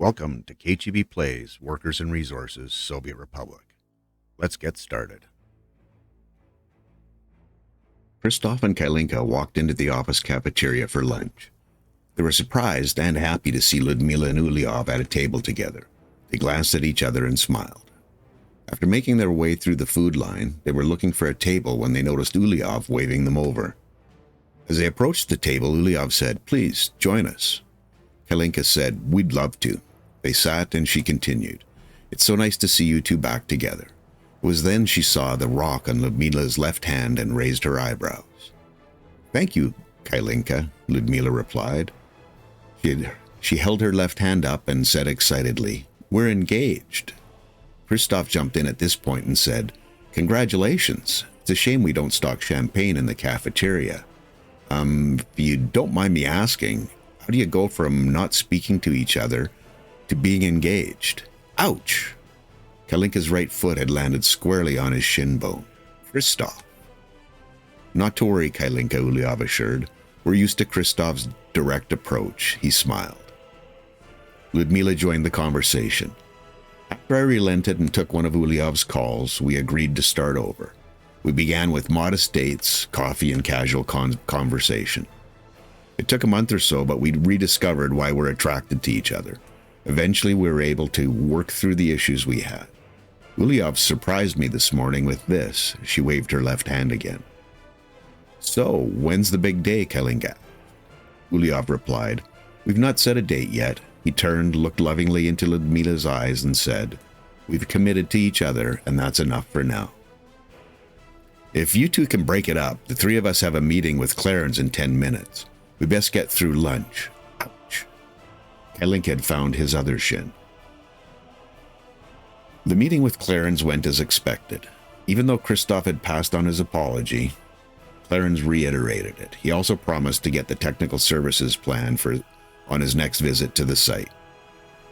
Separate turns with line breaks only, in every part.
Welcome to kcheebplays, Workers and Resources, Soviet Republic. Let's get started.
Christoph and Kalinka walked into the office cafeteria for lunch. They were surprised and happy to see Ludmila and Uliov at a table together. They glanced at each other and smiled. After making their way through the food line, they were looking for a table when they noticed Uliov waving them over. As they approached the table, Uliov said, "Please, join us." Kalinka said, "We'd love to." They sat and she continued, "It's so nice to see you two back together." It was then she saw the rock on Ludmila's left hand and raised her eyebrows. "Thank you, Kalinka," Ludmila replied. She held her left hand up and said excitedly, "We're engaged." Christoph jumped in at this point and said, "Congratulations. It's a shame we don't stock champagne in the cafeteria. If you don't mind me asking, how do you go from not speaking to each other to being engaged?" Ouch! Kalinka's right foot had landed squarely on his shin bone. "Christoph." "Not to worry, Kalinka," Uliov assured. "We're used to Christoph's direct approach." He smiled. Ludmila joined the conversation. After I relented and took one of Uliov's calls, we agreed to start over. We began with modest dates, coffee, and casual conversation. It took a month or so, but we rediscovered why we're attracted to each other. Eventually, we were able to work through the issues we had. Uliov surprised me this morning with this. She waved her left hand again. "So, when's the big day, Kalinka?" Uliov replied, "We've not set a date yet." He turned, looked lovingly into Ludmila's eyes, and said, "We've committed to each other, and that's enough for now. If you two can break it up, the three of us have a meeting with Clarence in 10 minutes. We best get through lunch." Ouch. Kalinka had found his other shin. The meeting with Clarence went as expected. Even though Christoph had passed on his apology, Clarence reiterated it. He also promised to get the technical services plan on his next visit to the site.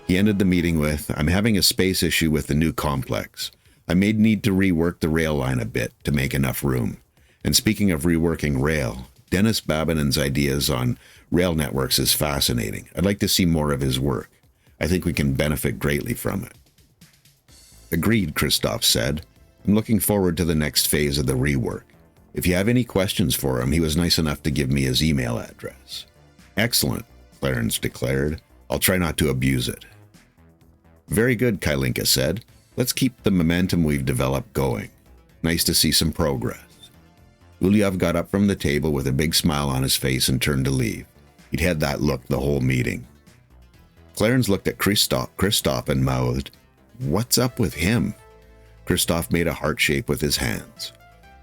He ended the meeting with, "I'm having a space issue with the new complex. I may need to rework the rail line a bit to make enough room. And speaking of reworking rail, Dennis Babinen's ideas on rail networks is fascinating. I'd like to see more of his work. I think we can benefit greatly from it." "Agreed," Christoph said. "I'm looking forward to the next phase of the rework. If you have any questions for him, he was nice enough to give me his email address." "Excellent," Clarence declared. "I'll try not to abuse it." "Very good," Kalinka said. "Let's keep the momentum we've developed going. Nice to see some progress." Uliov got up from the table with a big smile on his face and turned to leave. He'd had that look the whole meeting. Clarence looked at Christoph and mouthed, "What's up with him?" Christoph made a heart shape with his hands.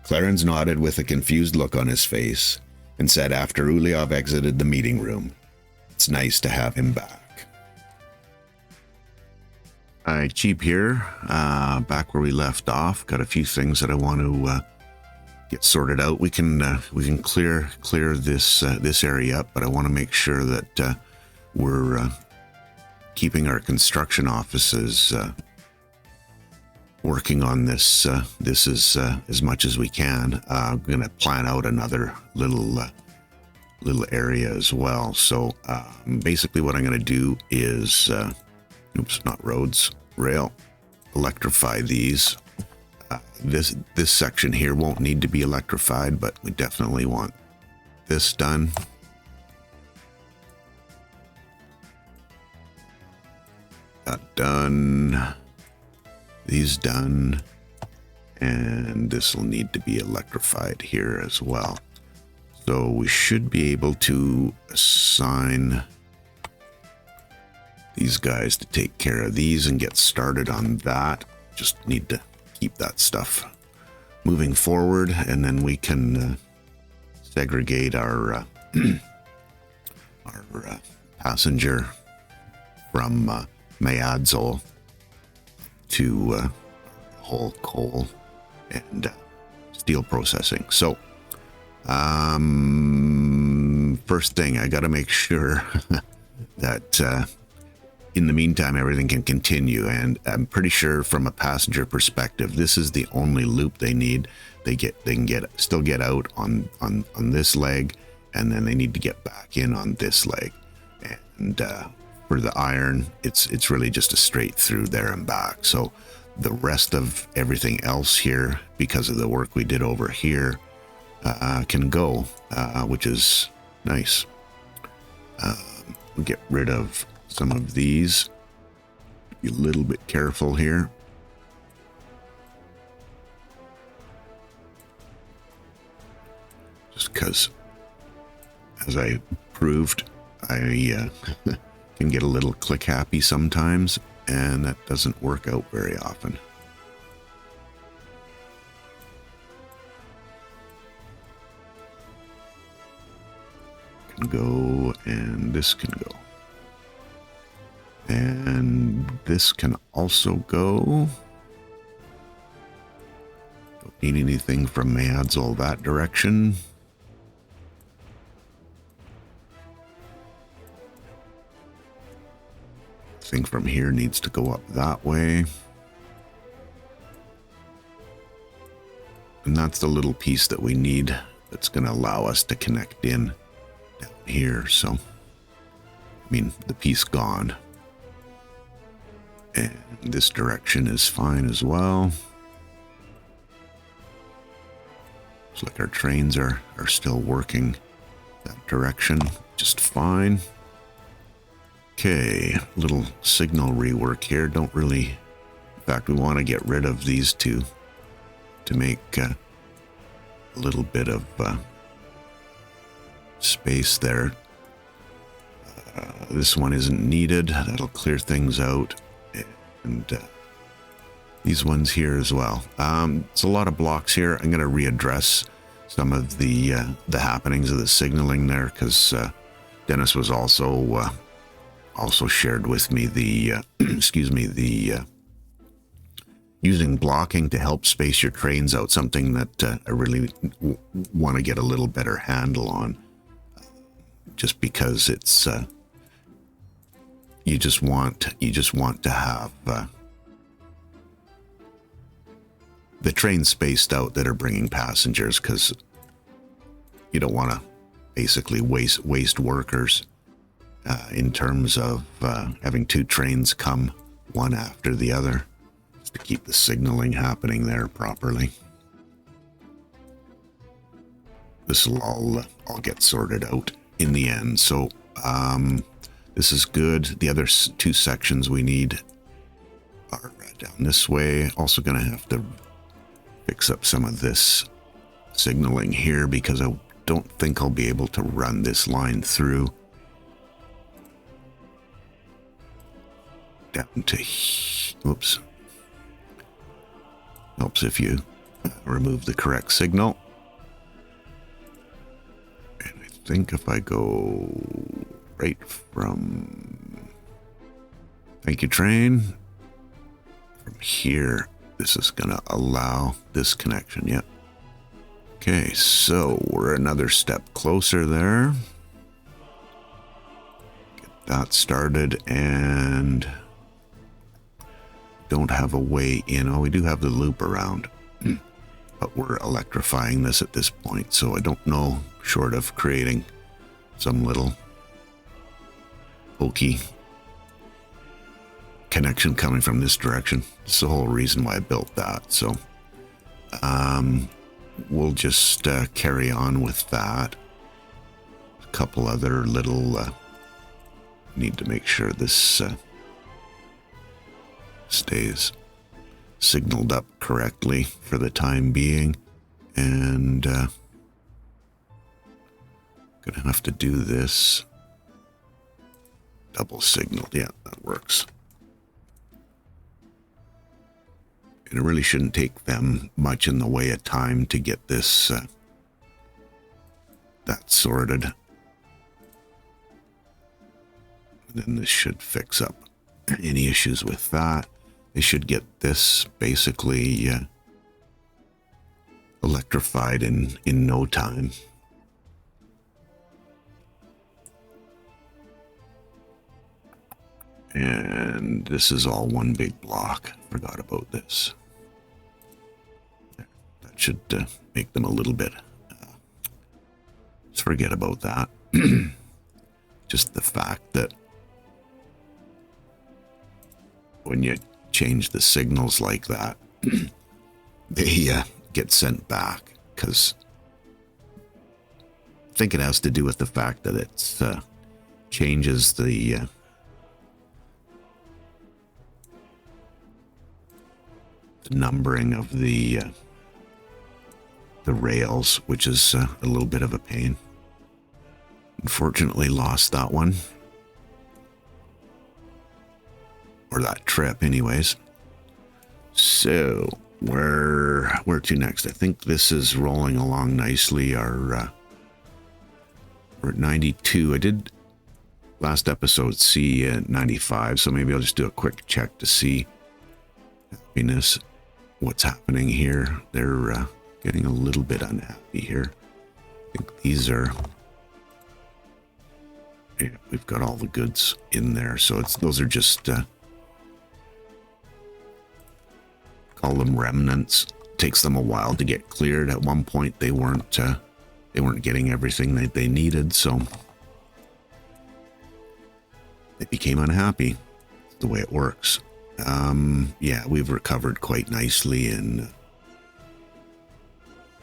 Clarence nodded with a confused look on his face and said after Uliov exited the meeting room, "It's nice to have him back." Hi, Cheap here, back where we left off. Got a few things that I want to get sorted out. We can clear this area up, but I want to make sure that we're keeping our construction offices working on this as much as we can. I'm going to plan out another little area as well. So basically what I'm going to do is, not roads, rail, electrify these. This section here won't need to be electrified, but we definitely want this done. That done. These done. And this will need to be electrified here as well. So we should be able to assign these guys to take care of these and get started on that. Just need to keep that stuff moving forward, and then we can segregate our passenger from Mayadzol to whole coal and steel processing. So first thing, I got to make sure that in the meantime everything can continue, and I'm pretty sure from a passenger perspective this is the only loop they need. They can still get out on this leg, and then they need to get back in on this leg. And for the iron, it's really just a straight through there and back. So the rest of everything else here, because of the work we did over here, can go, which is nice. We'll get rid of some of these. Be a little bit careful here. Just because, as I proved, I can get a little click happy sometimes, and that doesn't work out very often. Can go, and this can go. And this can also go. Don't need anything from Madsall that direction. Thing from here needs to go up that way. And that's the little piece that we need that's going to allow us to connect in down here. So, I mean, the piece gone. And this direction is fine as well. Looks like our trains are still working that direction just fine. Okay, little signal rework here. Don't really, in fact, we want to get rid of these two to make a little bit of space there. This one isn't needed. That'll clear things out. And these ones here as well. It's a lot of blocks here. I'm going to readdress some of the happenings of the signaling there, because Dennis was also shared with me the using blocking to help space your trains out, something that I really want to get a little better handle on, just because it's you just want to have the trains spaced out that are bringing passengers, because you don't want to basically waste workers in terms of having two trains come one after the other, just to keep the signaling happening there properly. This will all get sorted out in the end. So this is good. The other two sections we need are down this way. Also going to have to fix up some of this signaling here, because I don't think I'll be able to run this line through down to, oops, helps if you remove the correct signal. And I think if I go right from, thank you train, from here, this is going to allow this connection. Yep. Okay, so we're another step closer there. Get that started, and don't have a way in. Oh, we do have the loop around, but we're electrifying this at this point, so I don't know, short of creating some little pokey connection coming from this direction. It's the whole reason why I built that. So we'll just carry on with that. A couple other little need to make sure this stays signaled up correctly for the time being, and gonna have to do this double signaled. Yeah, that works. And it really shouldn't take them much in the way of time to get this that sorted. And then this should fix up any issues with that. They should get this basically electrified in no time. And this is all one big block. Forgot about this. That should make them a little bit. Let's forget about that. Just the fact that when you change the signals like that, they get sent back, because I think it has to do with the fact that it changes the numbering of the rails, which is a little bit of a pain. Unfortunately, lost that one. Or that trip, anyways. So, where to next? I think this is rolling along nicely. We're at 92. I did last episode see 95, so maybe I'll just do a quick check to see happiness. What's happening here? They're getting a little bit unhappy here. I think these are... Yeah, we've got all the goods in there, so those are just... call them remnants. Takes them a while to get cleared. At one point, they weren't getting everything that they needed, so they became unhappy. That's the way it works. Yeah, we've recovered quite nicely in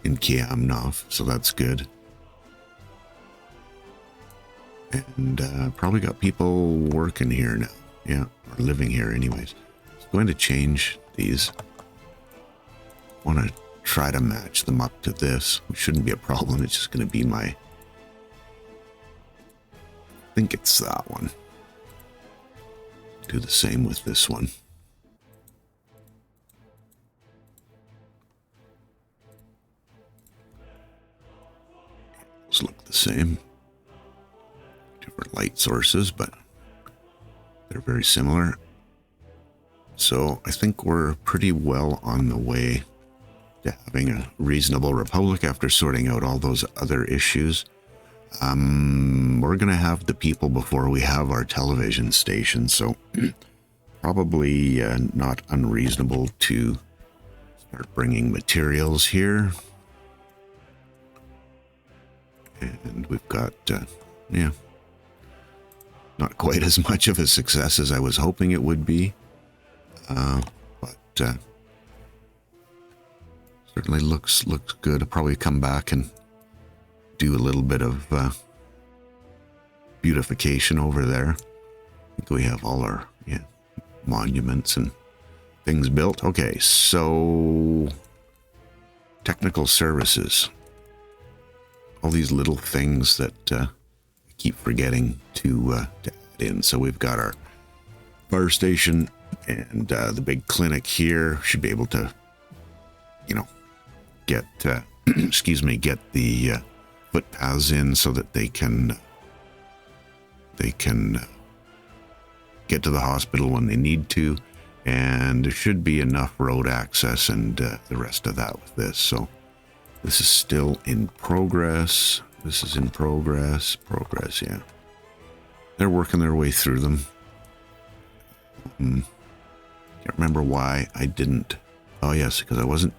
Kiamnov, so that's good. And probably got people working here now. Yeah, or living here anyways. I'm going to change these. Want to try to match them up to this, which shouldn't be a problem. It's just going to be my... I think it's that one. Do the same with this one. Those look the same. Different light sources, but they're very similar. So I think we're pretty well on the way to having a reasonable republic after sorting out all those other issues. We're going to have the people before we have our television station, so probably not unreasonable to start bringing materials here. And we've got, yeah, not quite as much of a success as I was hoping it would be, but certainly looks good. I'll probably come back and do a little bit of beautification over there. I think we have all our monuments and things built. Okay, so technical services. All these little things that I keep forgetting to add in. So we've got our fire station and the big clinic here. Should be able to, get get the footpaths in so that they can get to the hospital when they need to, and there should be enough road access and the rest of that with this. So this is still in progress. This is in progress. Yeah. They're working their way through them. Can't remember why I didn't. Oh yes, because I wasn't.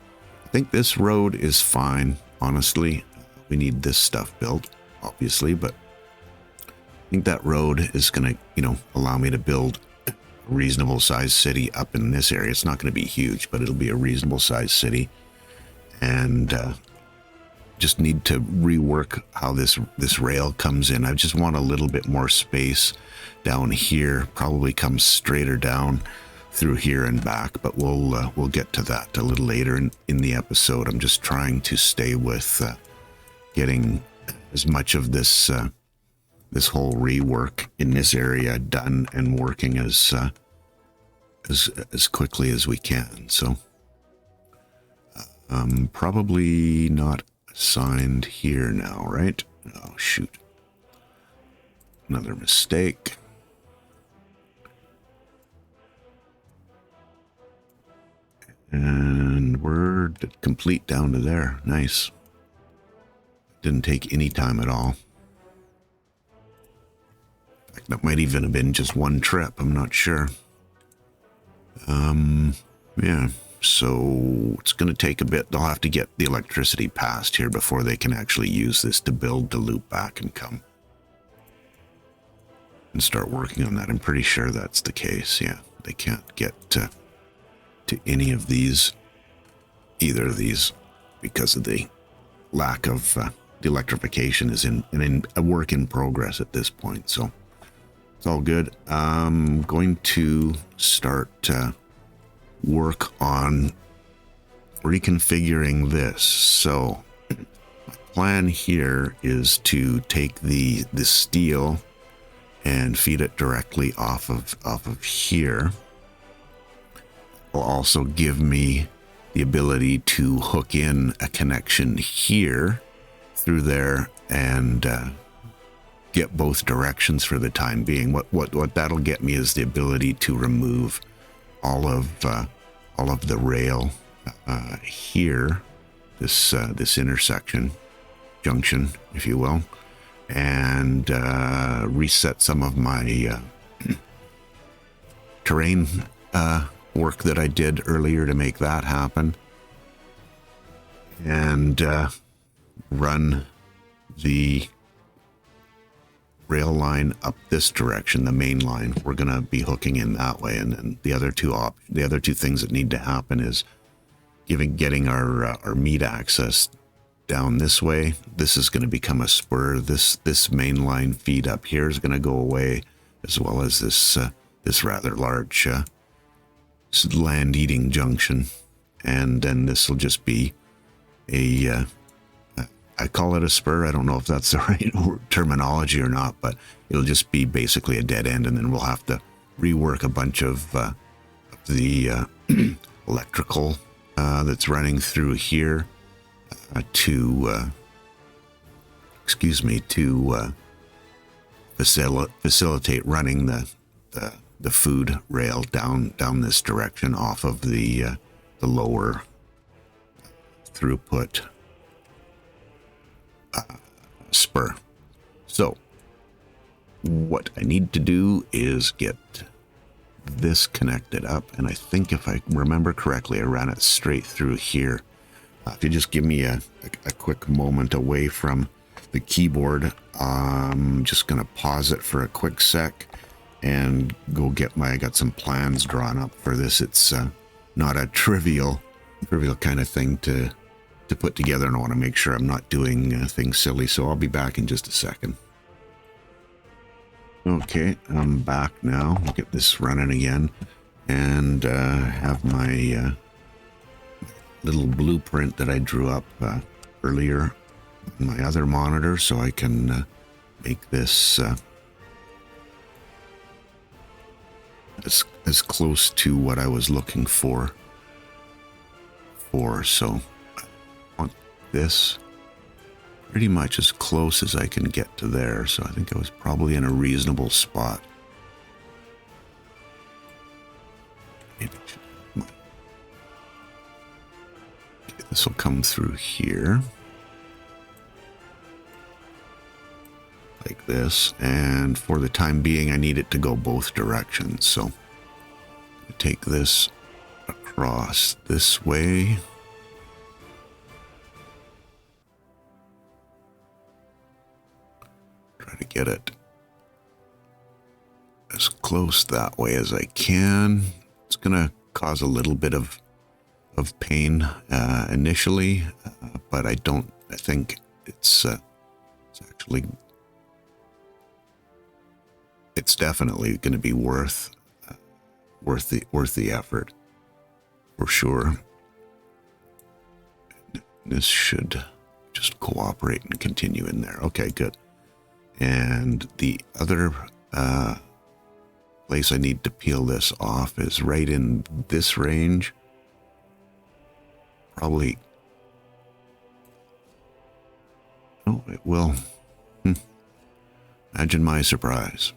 I think this road is fine, honestly. We need this stuff built, obviously, but I think that road is going to, allow me to build a reasonable sized city up in this area. It's not going to be huge, but it'll be a reasonable sized city. And just need to rework how this rail comes in. I just want a little bit more space down here. Probably comes straighter down through here and back, but we'll get to that a little later in the episode. I'm just trying to stay with getting as much of this this whole rework in this area done and working as quickly as we can. So probably not assigned here now, right? Oh shoot, another mistake. And we're complete down to there. Nice. Didn't take any time at all. In fact, that might even have been just one trip. I'm not sure. Yeah. So it's going to take a bit. They'll have to get the electricity passed here before they can actually use this to build the loop back and come and start working on that. I'm pretty sure that's the case. Yeah. they can't get to any of these, either of these, because of the lack of the electrification is in a work in progress at this point. So it's all good. I'm going to start work on reconfiguring this. So my plan here is to take the steel and feed it directly off of here. Will also give me the ability to hook in a connection here through there and get both directions for the time being. What that'll get me is the ability to remove all of the rail here, this intersection junction, if you will, and reset some of my terrain work that I did earlier to make that happen, and run the rail line up this direction, the main line. We're going to be hooking in that way, and then the other two things that need to happen is getting our meat access down this way. This is going to become a spur. This main line feed up here is going to go away, as well as this rather large land-eating junction, and then this will just be a I call it a spur. I don't know if that's the right terminology or not, but it'll just be basically a dead end, and then we'll have to rework a bunch of the electrical that's running through here to facilitate running the food rail down this direction off of the lower throughput spur. So what I need to do is get this connected up, and I think if I remember correctly, I ran it straight through here. If you just give me a quick moment away from the keyboard, I'm just going to pause it for a quick sec and go get I got some plans drawn up for this. It's not a trivial kind of thing to put together, and I want to make sure I'm not doing things silly, so I'll be back in just a second. Okay, I'm back now. I'll get this running again, and have my little blueprint that I drew up earlier on my other monitor, so I can make this as close to what I was looking for. So I want this pretty much as close as I can get to there, so I think I was probably in a reasonable spot. Maybe okay, this will come through here like this, and for the time being I need it to go both directions, so I take this across this way. Try to get it as close that way as I can. It's gonna cause a little bit of pain initially, but I think it's definitely going to be worth the effort for sure. This should just cooperate and continue in there. Okay, good. And the other place I need to peel this off is right in this range. Probably. Oh, it will. Imagine my surprise.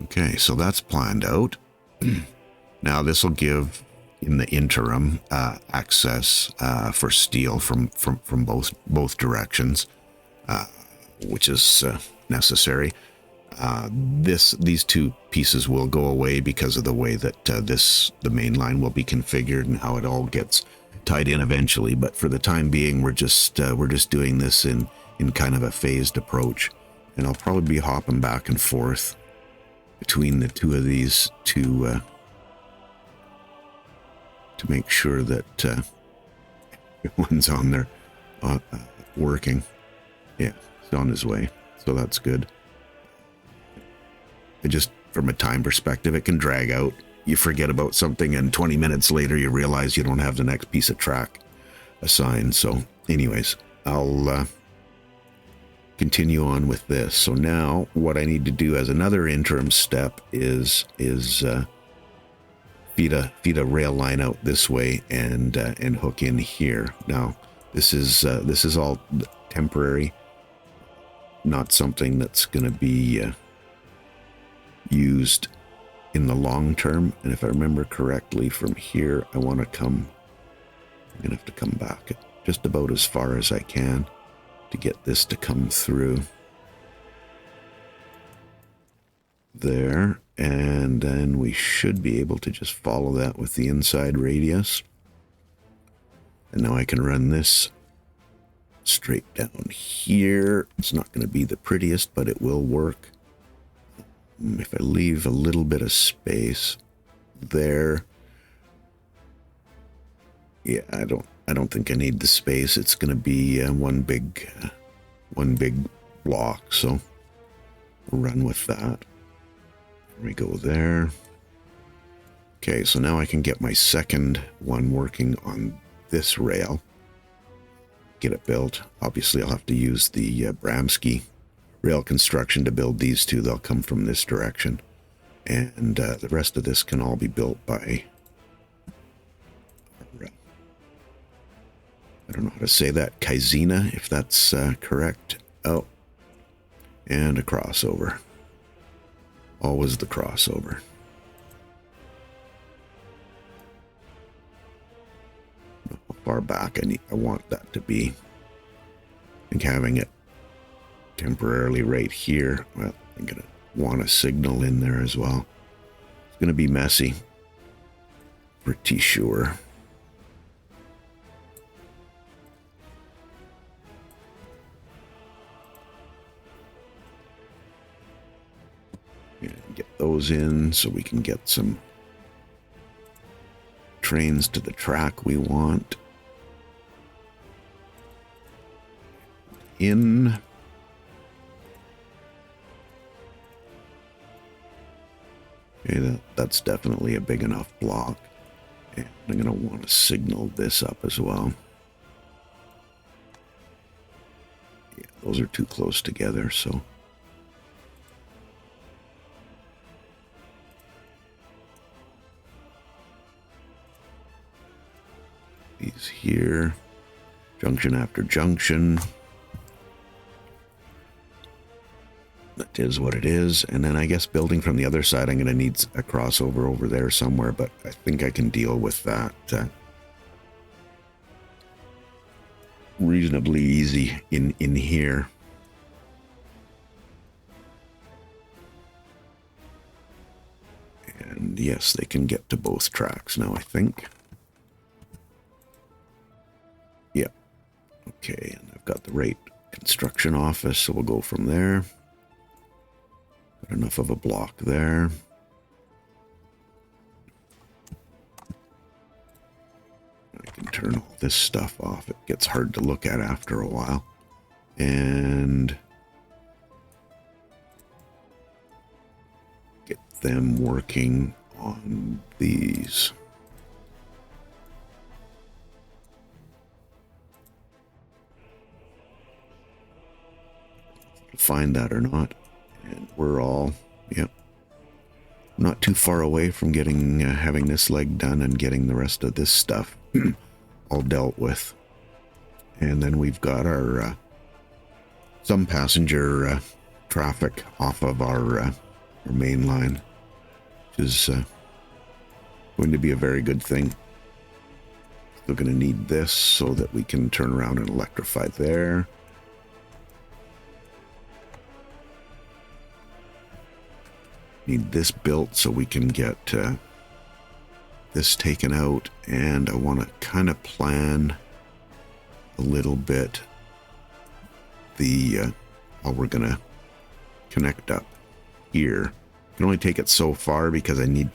Okay, so that's planned out. Now this will give, in the interim, access for steel from both directions, which is necessary. These two pieces will go away because of the way that the main line will be configured and how it all gets tied in eventually. But for the time being, we're just doing this in kind of a phased approach, and I'll probably be hopping back and forth between the two of these to make sure that one's on there working. Yeah, he's on his way, so that's good. It just, from a time perspective, it can drag out. You forget about something, and 20 minutes later you realize you don't have the next piece of track assigned. So anyways, I'll continue on with this. So now what I need to do as another interim step is feed a rail line out this way and hook in here. Now this is all temporary, not something that's going to be used in the long term. And if I remember correctly, from here I'm gonna have to come back just about as far as I can to get this to come through there, and then we should be able to just follow that with the inside radius. And now I can run this straight down here. It's not going to be the prettiest, but it will work. If I leave a little bit of space there, yeah, I don't think I need the space. It's going to be one big block, so we'll run with that. There we go there. Okay, so now I can get my second one working on this rail. Get it built. Obviously, I'll have to use the Bramski rail construction to build these two. They'll come from this direction, and the rest of this can all be built by I don't know how to say that, Kaizina, if that's correct. Oh, and a crossover. Always the crossover. How far back I want that to be. I think having it temporarily right here, well, I'm going to want a signal in there as well. It's going to be messy. Pretty sure. Get those in so we can get some trains to the track we want. In. Okay, that's definitely a big enough block. And I'm going to want to signal this up as well. Yeah, those are too close together, so. These here, junction after junction. That is what it is. And then I guess building from the other side, I'm going to need a crossover over there somewhere, but I think I can deal with that reasonably easy in here. And yes, they can get to both tracks now, I think. Yeah. Okay, and I've got the right construction office, so we'll go from there. Got enough of a block there. I can turn all this stuff off. It gets hard to look at after a while. And get them working on these. Find that or not. And we're all, yep, not too far away from getting, having this leg done and getting the rest of this stuff all dealt with. And then we've got our, some passenger traffic off of our main line, which is going to be a very good thing. Still going to need this so that we can turn around and electrify there. Need this built so we can get this taken out, and I want to kind of plan a little bit the how we're gonna connect up here can only take it so far because I need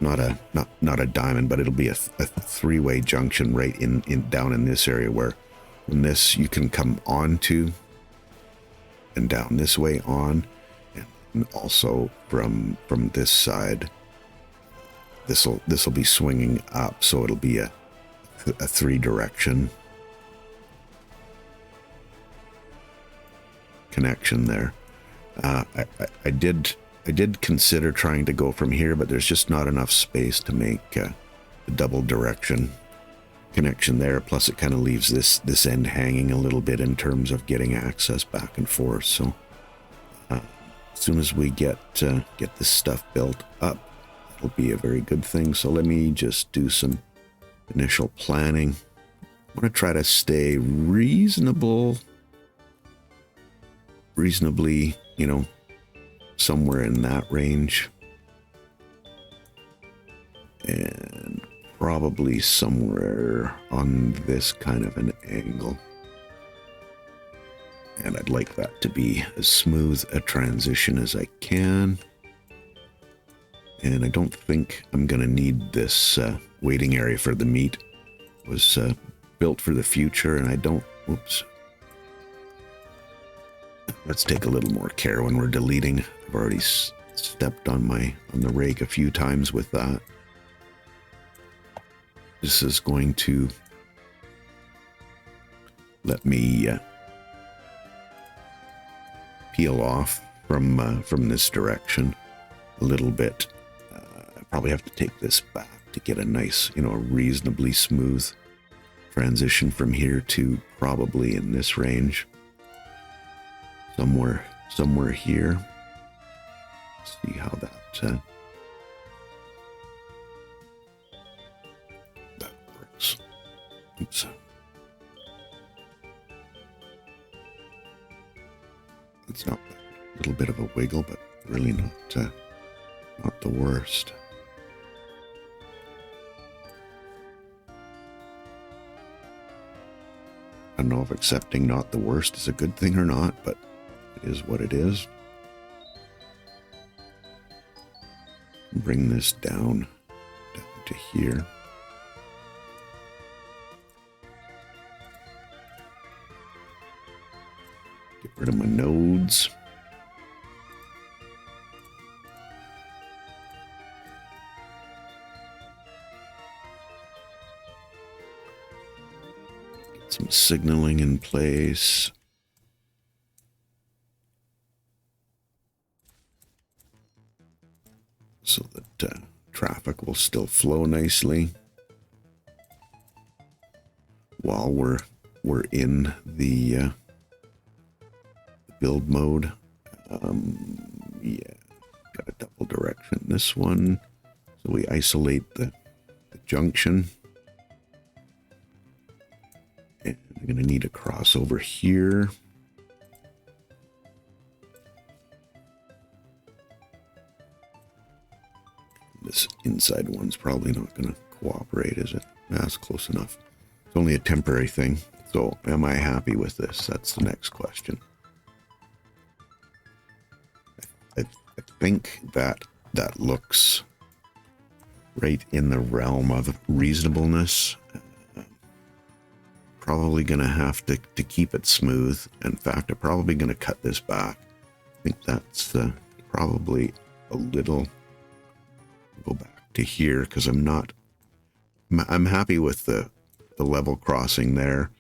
not a diamond, but it'll be a three-way junction right in down in this area where from this you can come onto and down this way on, and also from this side this'll be swinging up, so it'll be a three-direction connection there. I did consider trying to go from here, but there's just not enough space to make the double direction connection there. Plus, it kind of leaves this end hanging a little bit in terms of getting access back and forth. So, as soon as we get this stuff built up, it'll be a very good thing. So let me just do some initial planning. I want to try to stay reasonably, somewhere in that range, and probably somewhere on this kind of an angle. And I'd like that to be as smooth a transition as I can. And I don't think I'm going to need this waiting area for the meat. It was built for the future, and I don't... Oops. Let's take a little more care when we're deleting. I've already stepped on the rake a few times with that. This is going to let me peel off from this direction a little bit. I probably have to take this back to get a nice, reasonably smooth transition from here to probably in this range. Somewhere here. See how that works. Oops. It's not bad. A little bit of a wiggle, but really not the worst. I don't know if accepting not the worst is a good thing or not, but it is what it is. Bring this down to here. Get rid of my nodes. Get some signaling in place. So that traffic will still flow nicely while we're in the build mode. Yeah, got a double direction. This one, so we isolate the junction, and I'm gonna need a crossover here. This inside one's probably not going to cooperate, is it? That's close enough. It's only a temporary thing. So am I happy with this? That's the next question. I think that looks right in the realm of reasonableness. Probably going to have to keep it smooth. In fact, I'm probably going to cut this back. I think that's probably a little... Go back to here because I'm happy with the level crossing there.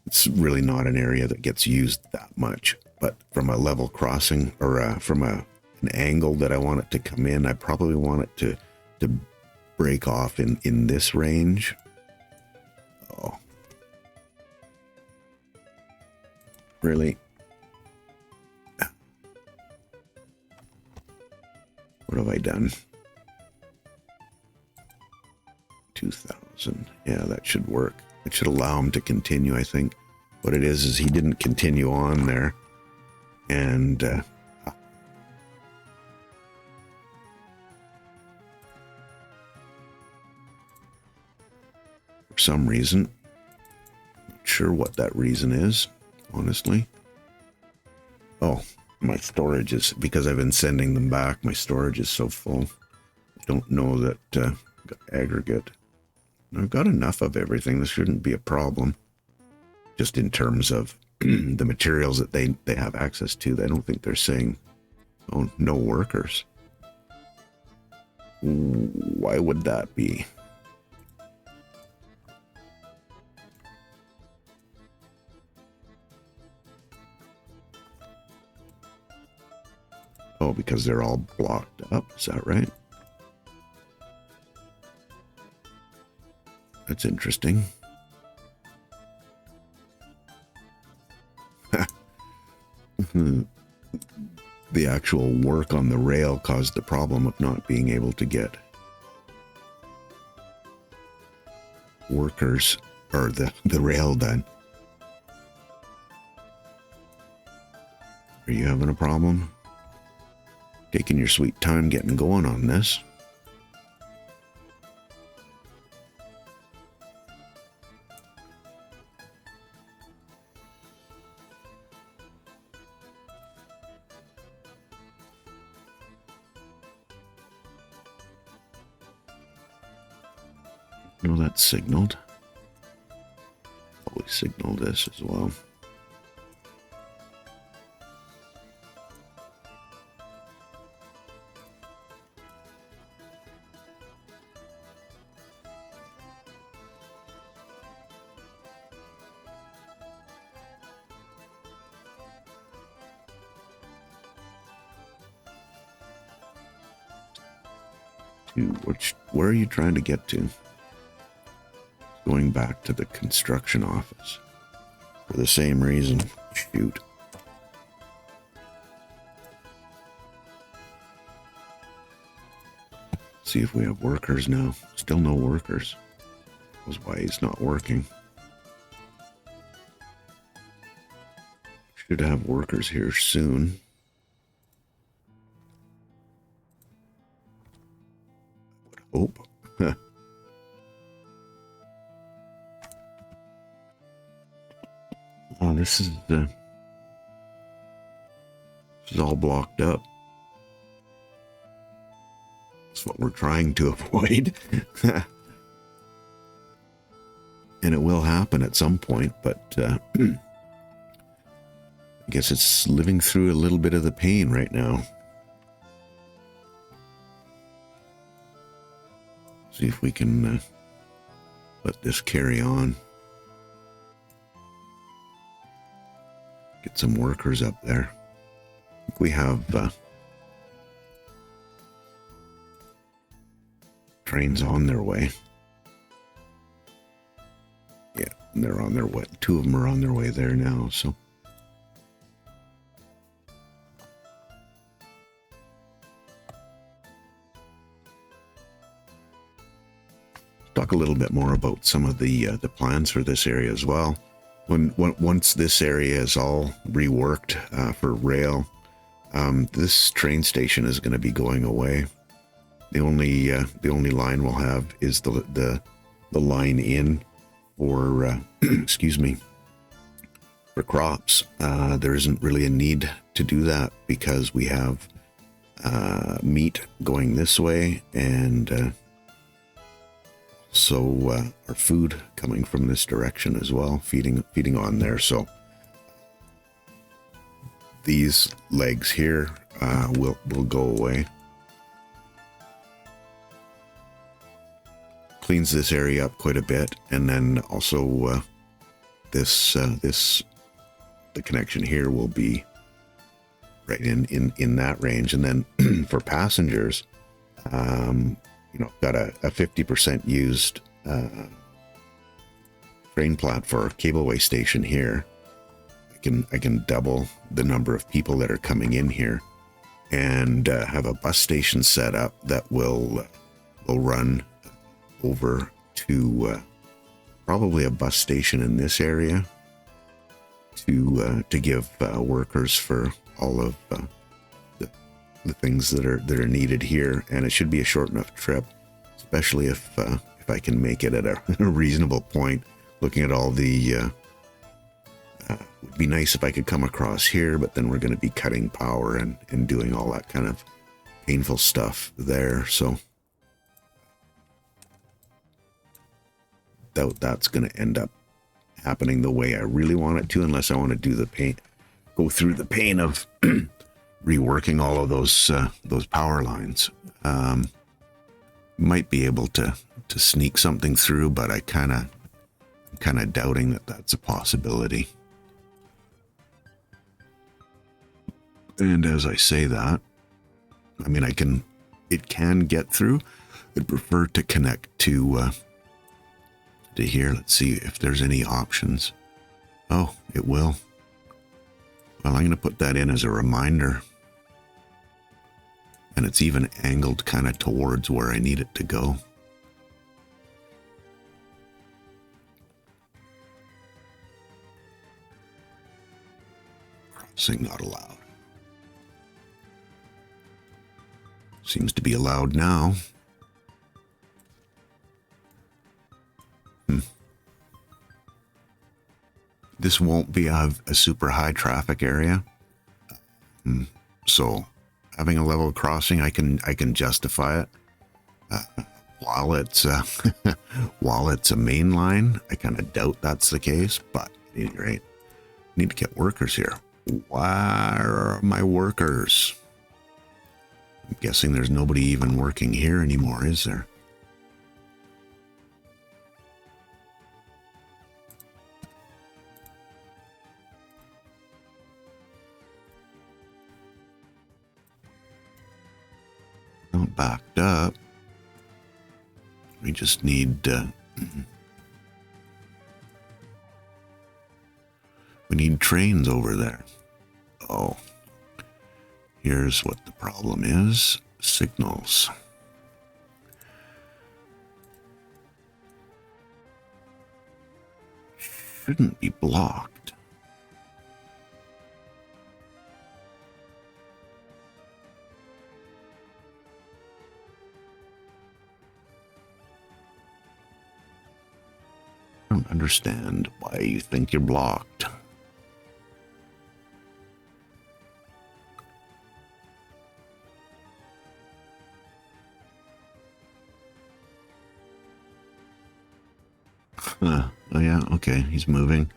It's really not an area that gets used that much, but from a level crossing or from an angle that I want it to come in, I probably want it to break off in this range. Oh, really? What have I done? 2,000. Yeah, that should work. It should allow him to continue, I think. What it is he didn't continue on there. And for some reason, not sure what that reason is, honestly. Oh, My storage is, because I've been sending them back, my storage is so full. I don't know that aggregate. I've got enough of everything. This shouldn't be a problem. Just in terms of the materials that they have access to. I don't think they're saying, oh, no workers. Why would that be? Oh, because they're all blocked up. Is that right? That's interesting. The actual work on the rail caused the problem of not being able to get workers or the rail done. Are you having a problem? Taking your sweet time getting going on this. No, that's signaled. Probably signal this as well. Where are you trying to get to? Going back to the construction office. For the same reason. Shoot. See if we have workers now. Still no workers. That's why he's not working. Should have workers here soon. I would hope. Oh, this is all blocked up. That's what we're trying to avoid. And it will happen at some point, but I guess it's living through a little bit of the pain right now. See if we can let this carry on. Get some workers up there. I think we have trains on their way. Yeah, they're on their way. 2 of them are on their way there now, so. Talk a little bit more about some of the plans for this area as well. Once this area is all reworked for rail, this train station is going to be going away. The only line we'll have is the line in for excuse me, for crops. There isn't really a need to do that because we have meat going this way and so our food coming from this direction as well, feeding on there. So these legs here will go away. Cleans this area up quite a bit, and then also the connection here will be right in that range. And then for passengers, got a 50% used train platform cableway station here. I can double the number of people that are coming in here, and have a bus station set up that will run over to probably a bus station in this area to give workers for all of the things that are needed here. And it should be a short enough trip, especially if I can make it at a reasonable point. Looking at all the It'd be nice if I could come across here, but then we're going to be cutting power and doing all that kind of painful stuff there. So doubt that's going to end up happening the way I really want it to, unless I want to do the pain, go through the pain of reworking all of those power lines. Might be able to sneak something through, but I'm kind of doubting that that's a possibility. And as I say that, I mean, it can get through. I'd prefer to connect to here. Let's see if there's any options. Oh, it will. Well, I'm going to put that in as a reminder. And it's even angled kind of towards where I need it to go. Crossing not allowed. Seems to be allowed now. This won't be a super high traffic area. So having a level crossing, I can justify it. While it's while it's a main line, I kind of doubt that's the case. But at any rate, need to get workers here. Where are my workers? I'm guessing there's nobody even working here anymore, is there? Not backed up. We just need we need trains over there. Oh, here's what the problem is. Signals. Shouldn't be blocked. I don't understand why you think you're blocked. Oh yeah, okay, he's moving.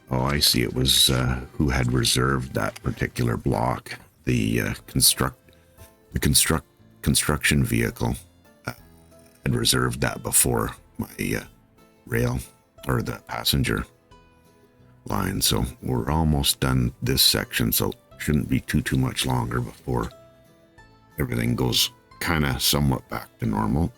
Oh, I see. It was who had reserved that particular block. The construction vehicle had reserved that before my rail or the passenger line. So we're almost done this section, so shouldn't be too much longer before everything goes kind of somewhat back to normal.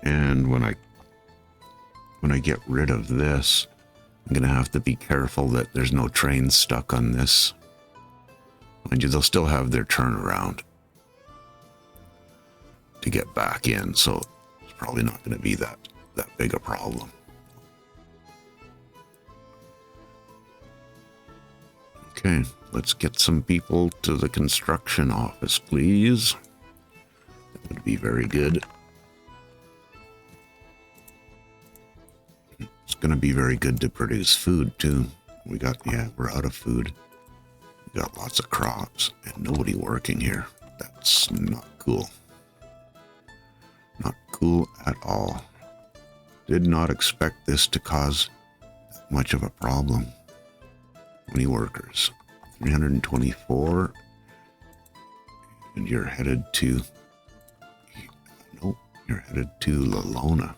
And when I get rid of this, I'm going to have to be careful that there's no trains stuck on this. Mind you, they'll still have their turnaround to get back in, so it's probably not going to be that big a problem. Okay, let's get some people to the construction office, please. That would be very good. It's going to be very good to produce food, too. We're out of food. We got lots of crops and nobody working here. That's not cool. Not cool at all. Did not expect this to cause that much of a problem. 20 workers. 324. And you're headed to... Nope, you're headed to Lalona.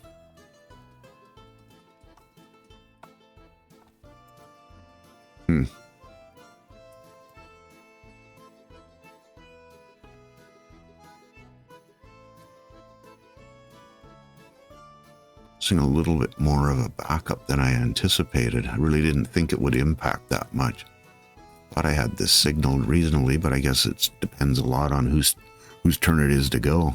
Seeing a little bit more of a backup than I anticipated. I really didn't think it would impact that much. Thought I had this signaled reasonably, but I guess it depends a lot on whose turn it is to go.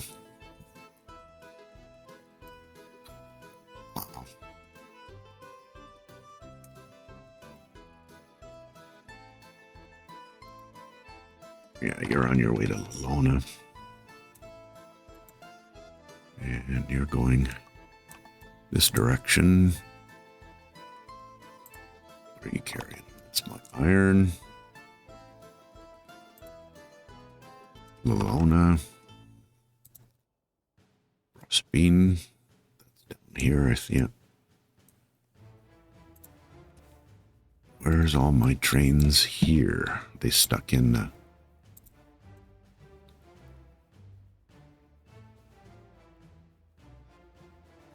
Wow. Yeah, you're on your way to Lalona. You're going this direction. What are you carrying? It's my iron. Lalona. Rospine. That's down here, I see it. Where's all my trains here? They stuck in the...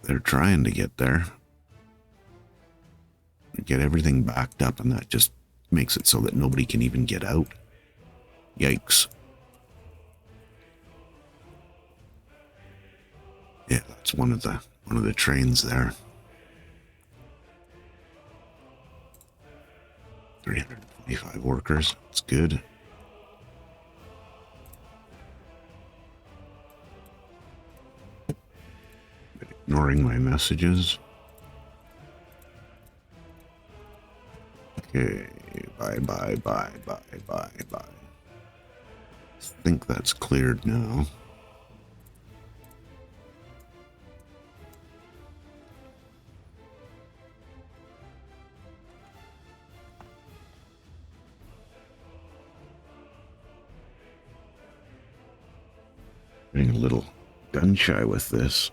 They're trying to get there. Get everything backed up, and that just makes it so that nobody can even get out. Yikes. Yeah, that's one of the trains there. 325 workers. That's good. Ignoring my messages. Okay, bye. I think that's cleared now. Getting a little gun shy with this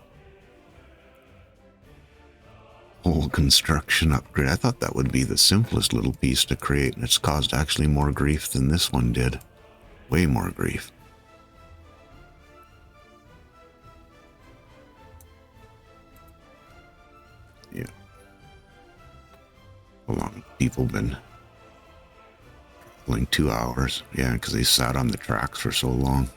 whole construction upgrade. I thought that would be the simplest little piece to create, and it's caused actually more grief than this one did. Way more grief. Yeah. How long have people been traveling? 2 hours. Yeah, because they sat on the tracks for so long.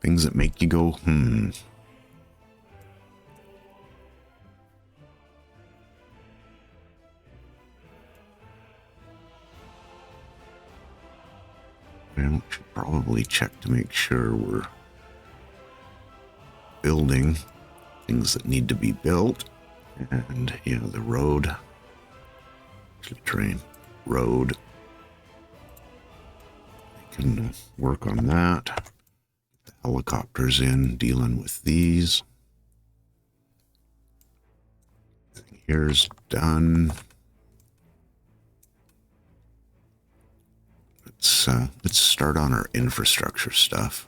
Things that make you go, I should probably check to make sure we're building things that need to be built. And, the road. Actually, train. Road. I can work on that. The helicopters in, dealing with these. Here's done. Let's start on our infrastructure stuff.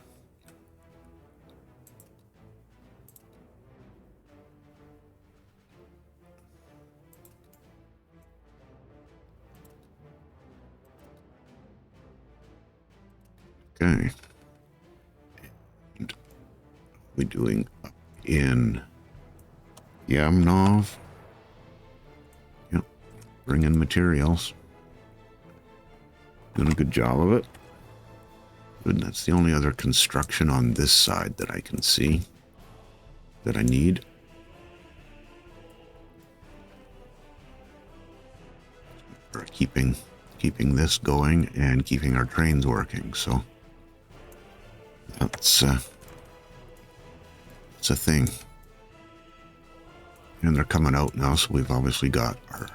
Okay. And we're doing up in Yamnov. Yep. Bring in materials. Doing a good job of it. Good. That's the only other construction on this side that I can see that I need. For keeping this going and keeping our trains working. So that's a thing. And they're coming out now, so we've obviously got our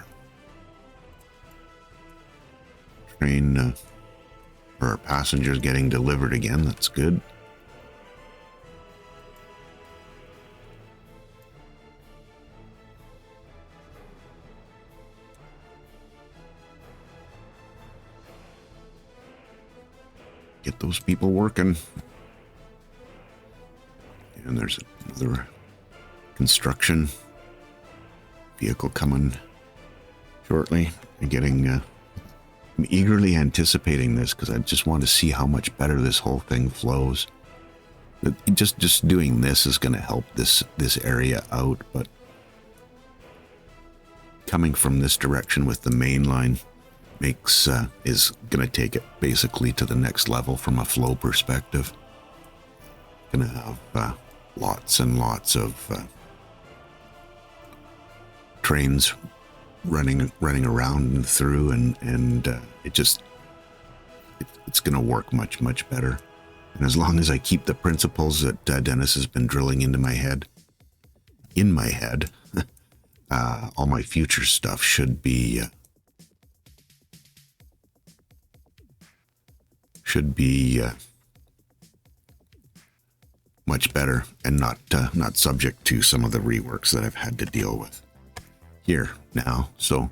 train or our passengers getting delivered again. That's good. Get those people working. And there's another construction vehicle coming shortly. I'm eagerly anticipating this because I just want to see how much better this whole thing flows. Just doing this is going to help this area out, but coming from this direction with the main line is going to take it basically to the next level from a flow perspective. Going to have lots and lots of trains running around and through, and it's going to work much better. And as long as I keep the principles that Dennis has been drilling into my head, all my future stuff should be much better and not subject to some of the reworks that I've had to deal with here now. So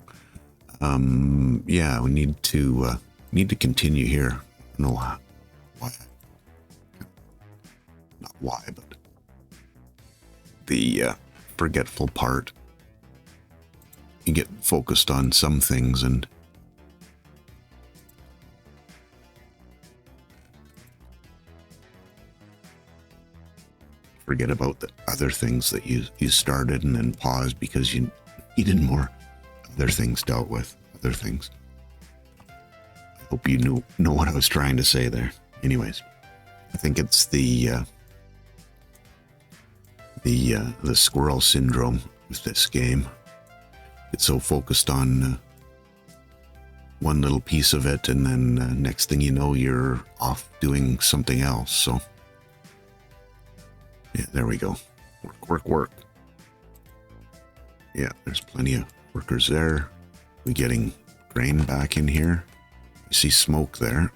yeah, we need to continue here. I don't know why, not why, but the forgetful part. You get focused on some things and forget about the other things that you started, and then pause because you needed more other things dealt with. Other things. I hope you know what I was trying to say there. Anyways, I think it's the squirrel syndrome with this game. It's so focused on one little piece of it, and then next thing you know, you're off doing something else. So yeah, there we go. Work. Yeah, there's plenty of workers there. We getting grain back in here. You see smoke there.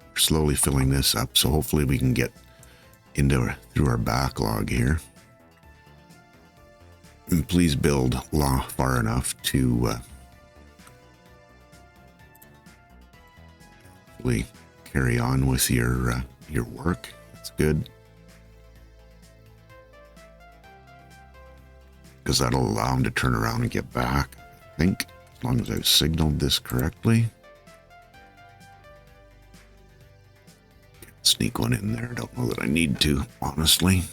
We're slowly filling this up, so hopefully we can get through our backlog here. And please build far enough to hopefully carry on with your work. That's good, because that'll allow them to turn around and get back, I think, as long as I've signaled this correctly. Sneak one in there. Don't know that I need to, honestly.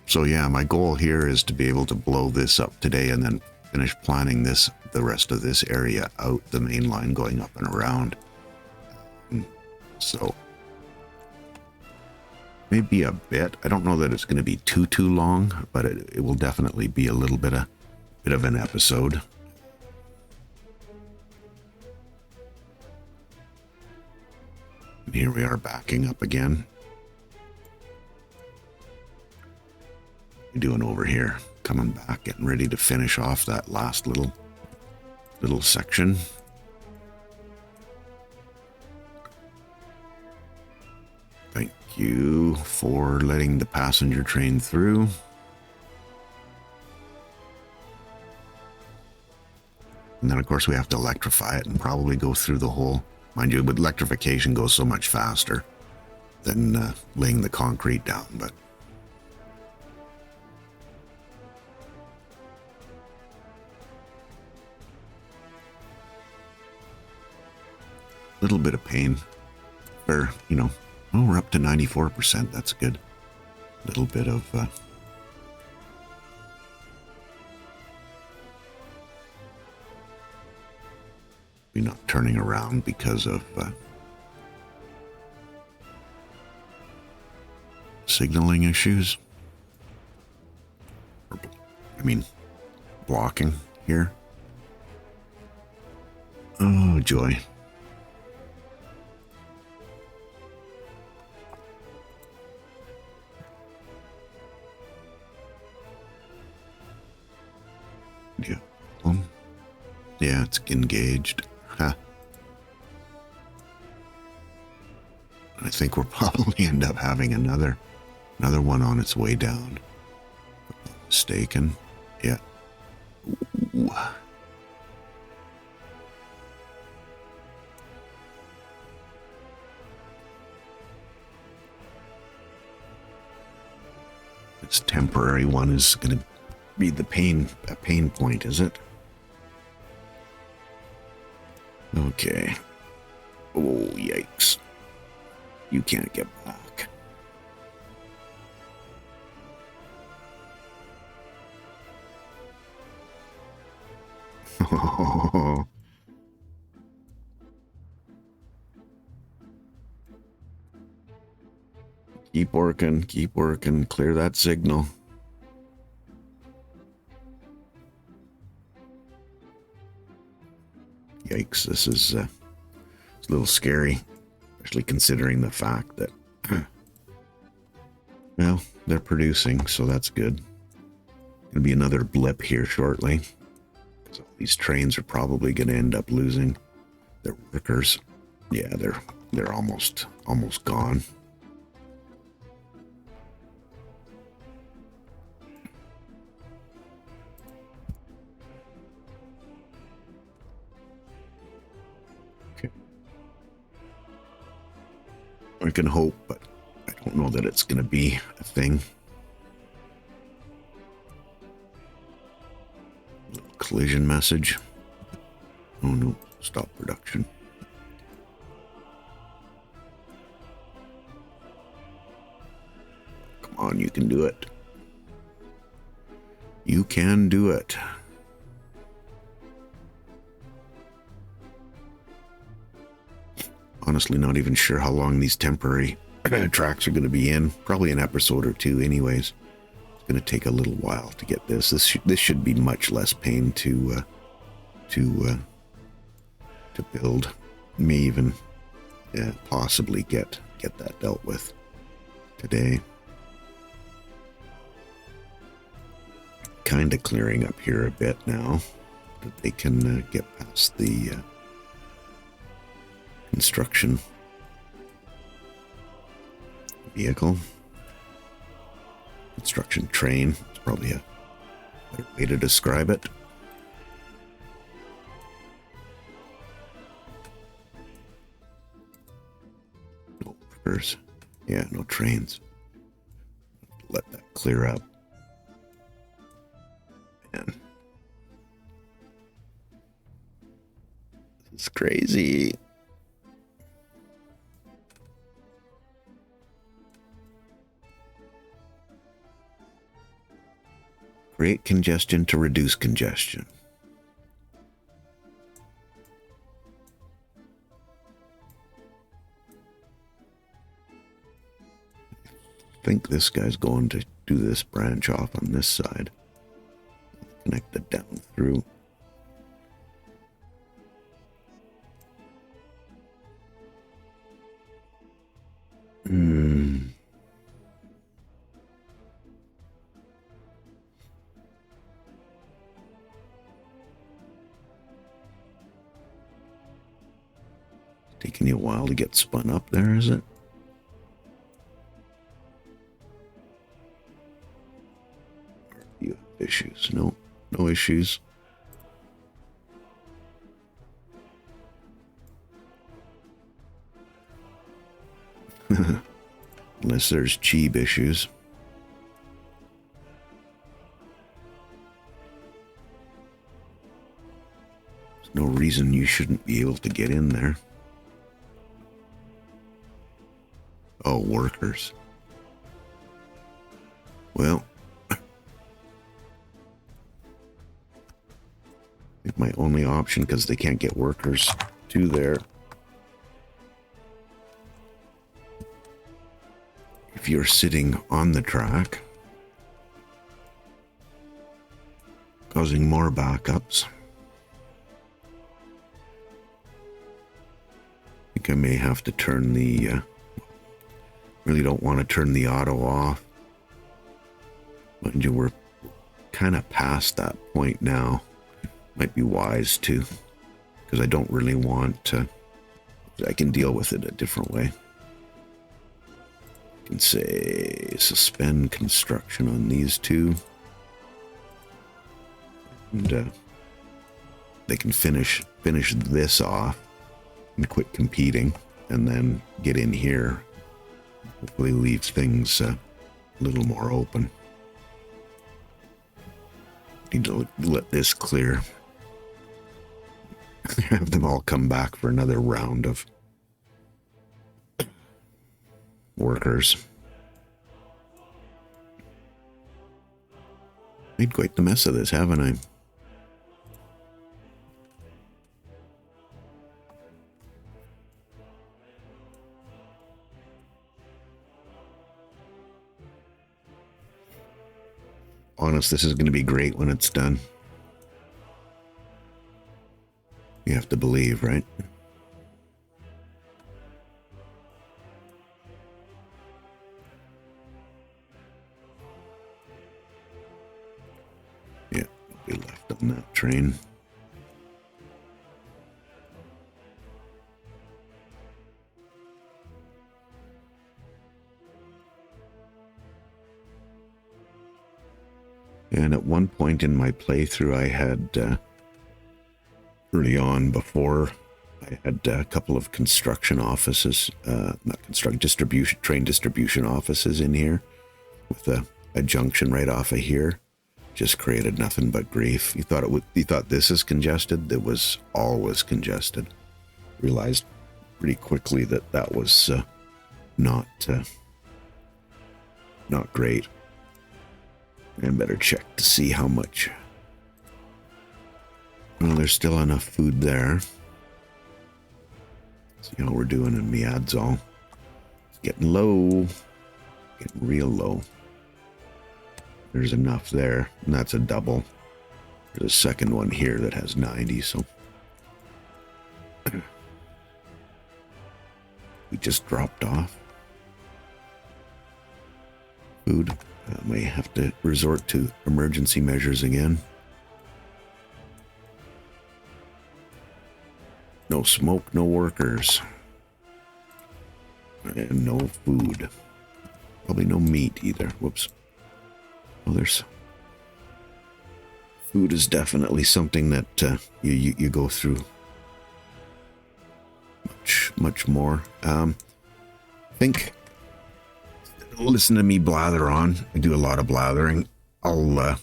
So yeah, my goal here is to be able to blow this up today and then finish planning the rest of this area out, the main line going up and around. So maybe a bit. I don't know that it's going to be too long, but it will definitely be a little bit of an episode. And here we are backing up again. What are you doing over here? Coming back, getting ready to finish off that last little section. Thank you for letting the passenger train through. And then, of course, we have to electrify it and probably go through the whole. Mind you, but electrification goes so much faster than laying the concrete down, but a little bit of pain. Or, we're up to 94%. That's good. A little bit of we're not turning around because of signaling issues. Blocking here. Oh, joy. Yeah. Yeah, it's engaged. Huh. I think we'll probably end up having another one on its way down. If I'm not mistaken. Yeah. Ooh. This temporary one is going to be a pain point, is it? Okay. Oh, yikes. You can't get back. Keep working, clear that signal. Yikes, this is it's a little scary. especially considering the fact that, well, they're producing, so that's good. Gonna be another blip here shortly. So these trains are probably gonna end up losing their workers. Yeah, they're almost gone. Okay. I can hope, but I don't know that it's gonna be a thing. Little collision message. Oh no, stop production. Come on, you can do it. You can do it. Honestly, not even sure how long these temporary tracks are going to be in. Probably an episode or two anyways. It's going to take a little while to get this. This should be much less pain to build. May even possibly get that dealt with today. Kind of clearing up here a bit now that they can get past the construction vehicle. Construction train. It's probably a better way to describe it. No workers. Yeah, no trains. Let that clear up. Man. This is crazy. Create congestion to reduce congestion. I think this guy's going to do this branch off on this side. Connect it down through. Taking you a while to get spun up there, is it? You have issues? No, no issues. Unless there's cheeb issues. There's no reason you shouldn't be able to get in there. Oh, workers. Well, my only option, because they can't get workers to there. If you're sitting on the track, causing more backups. I think I may have to turn the, really don't want to turn the auto off. Mind you, we're kind of past that point now. Might be wise to, because I don't really want to, I can deal with it a different way. I can say suspend construction on these two. And they can finish this off and quit competing, and then get in here. Hopefully leaves things a little more open. Need to let this clear. Have them all come back for another round of workers. Made quite the mess of this, haven't I? Honest, this is going to be great when it's done. You have to believe, right? Nobody left on that train. And at one point in my playthrough, I had, early on before, I had a couple of construction offices, train distribution offices in here with a junction right off of here. Just created nothing but grief. You thought this is congested? It was always congested. Realized pretty quickly that was not great. And better check to see how much. Well, there's still enough food there. See how we're doing in Miadzol. It's getting low. Getting real low. There's enough there, and that's a double. There's a second one here that has 90, so. We just dropped off. Food. May have to resort to emergency measures again. No smoke, no workers. And no food. Probably no meat either. Whoops. Well, there's... Food is definitely something that you go through much more. Think... Listen to me blather on. I do a lot of blathering. I'll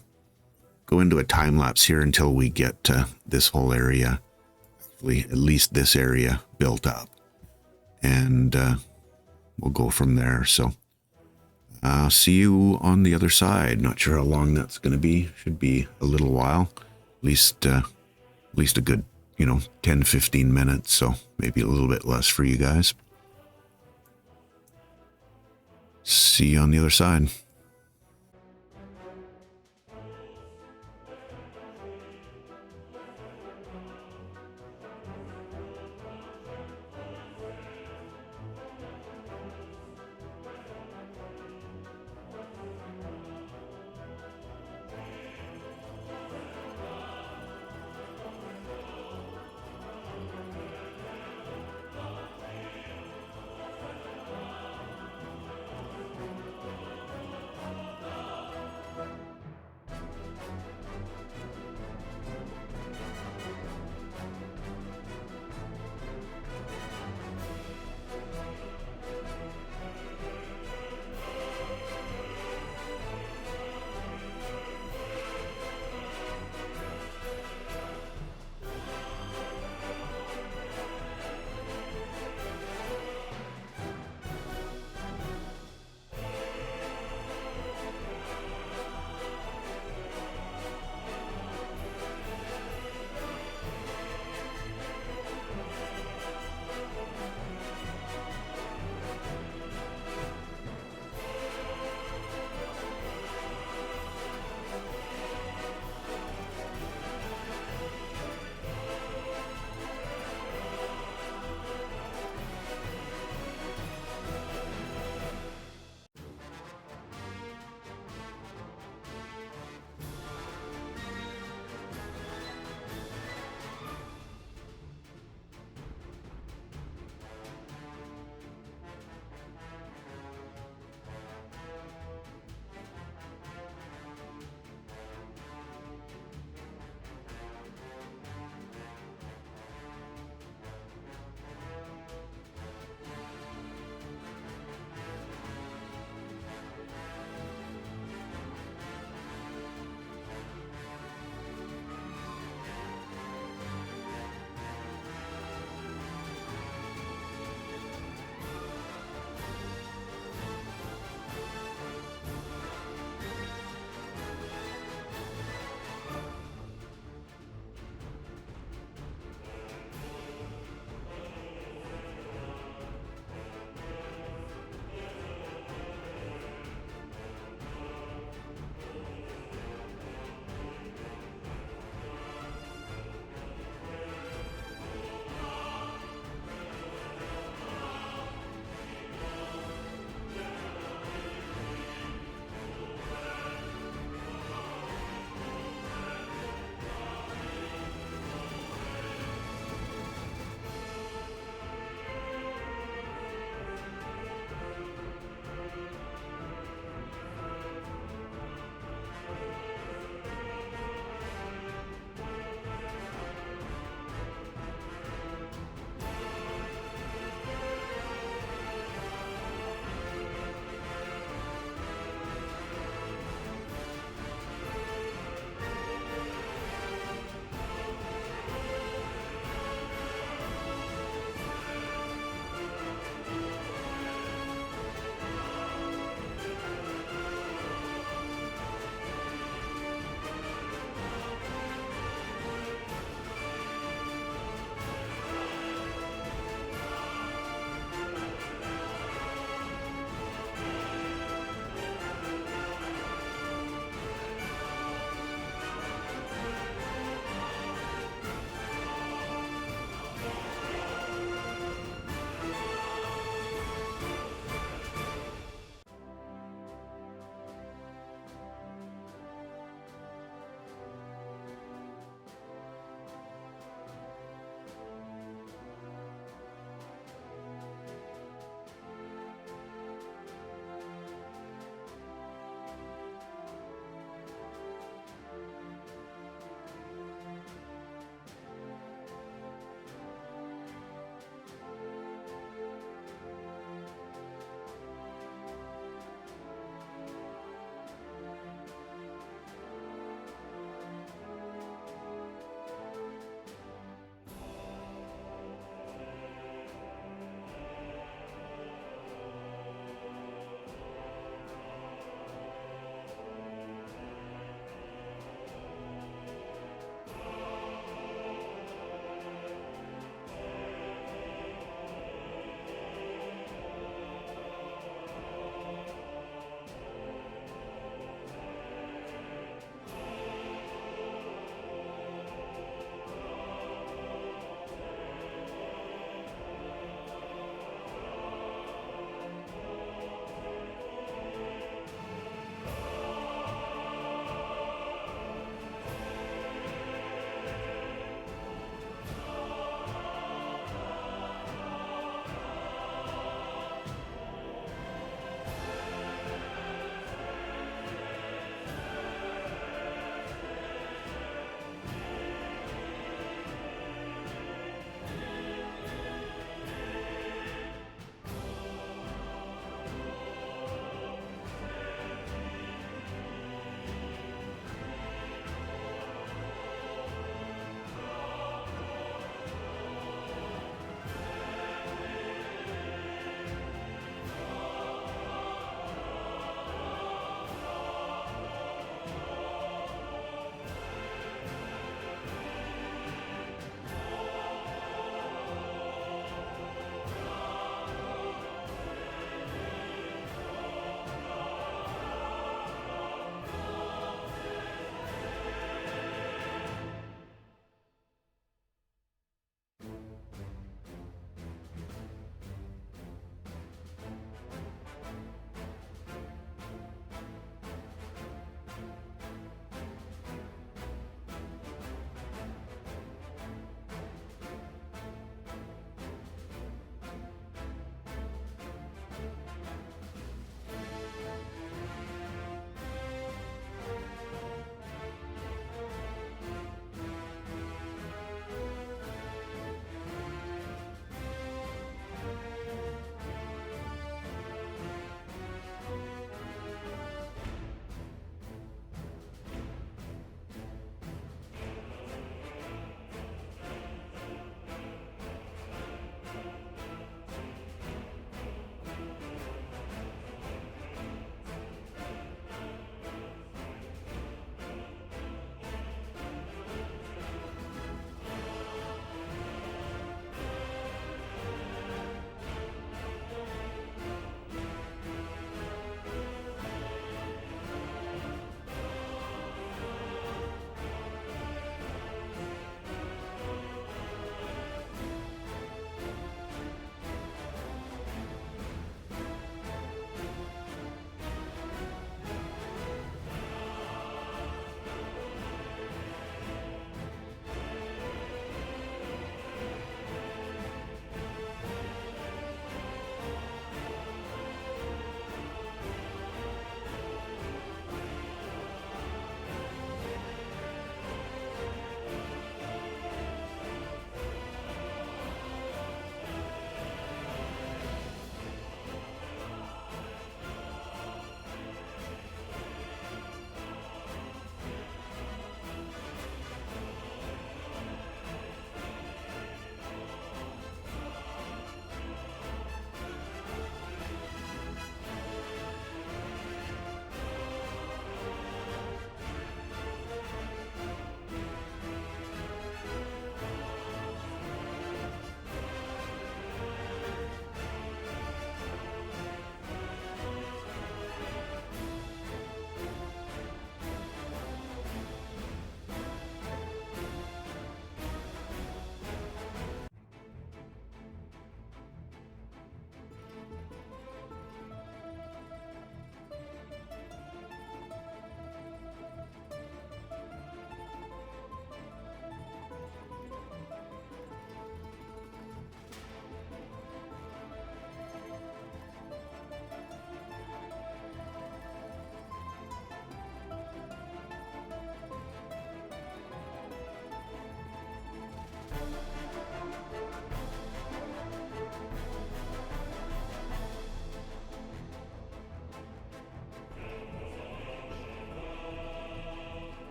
go into a time lapse here until we get this whole area, actually at least this area, built up, and we'll go from there. So see you on the other side. Not sure how long that's going to be. Should be a little while, at least a good 10-15 minutes. So maybe a little bit less for you guys. See you on the other side.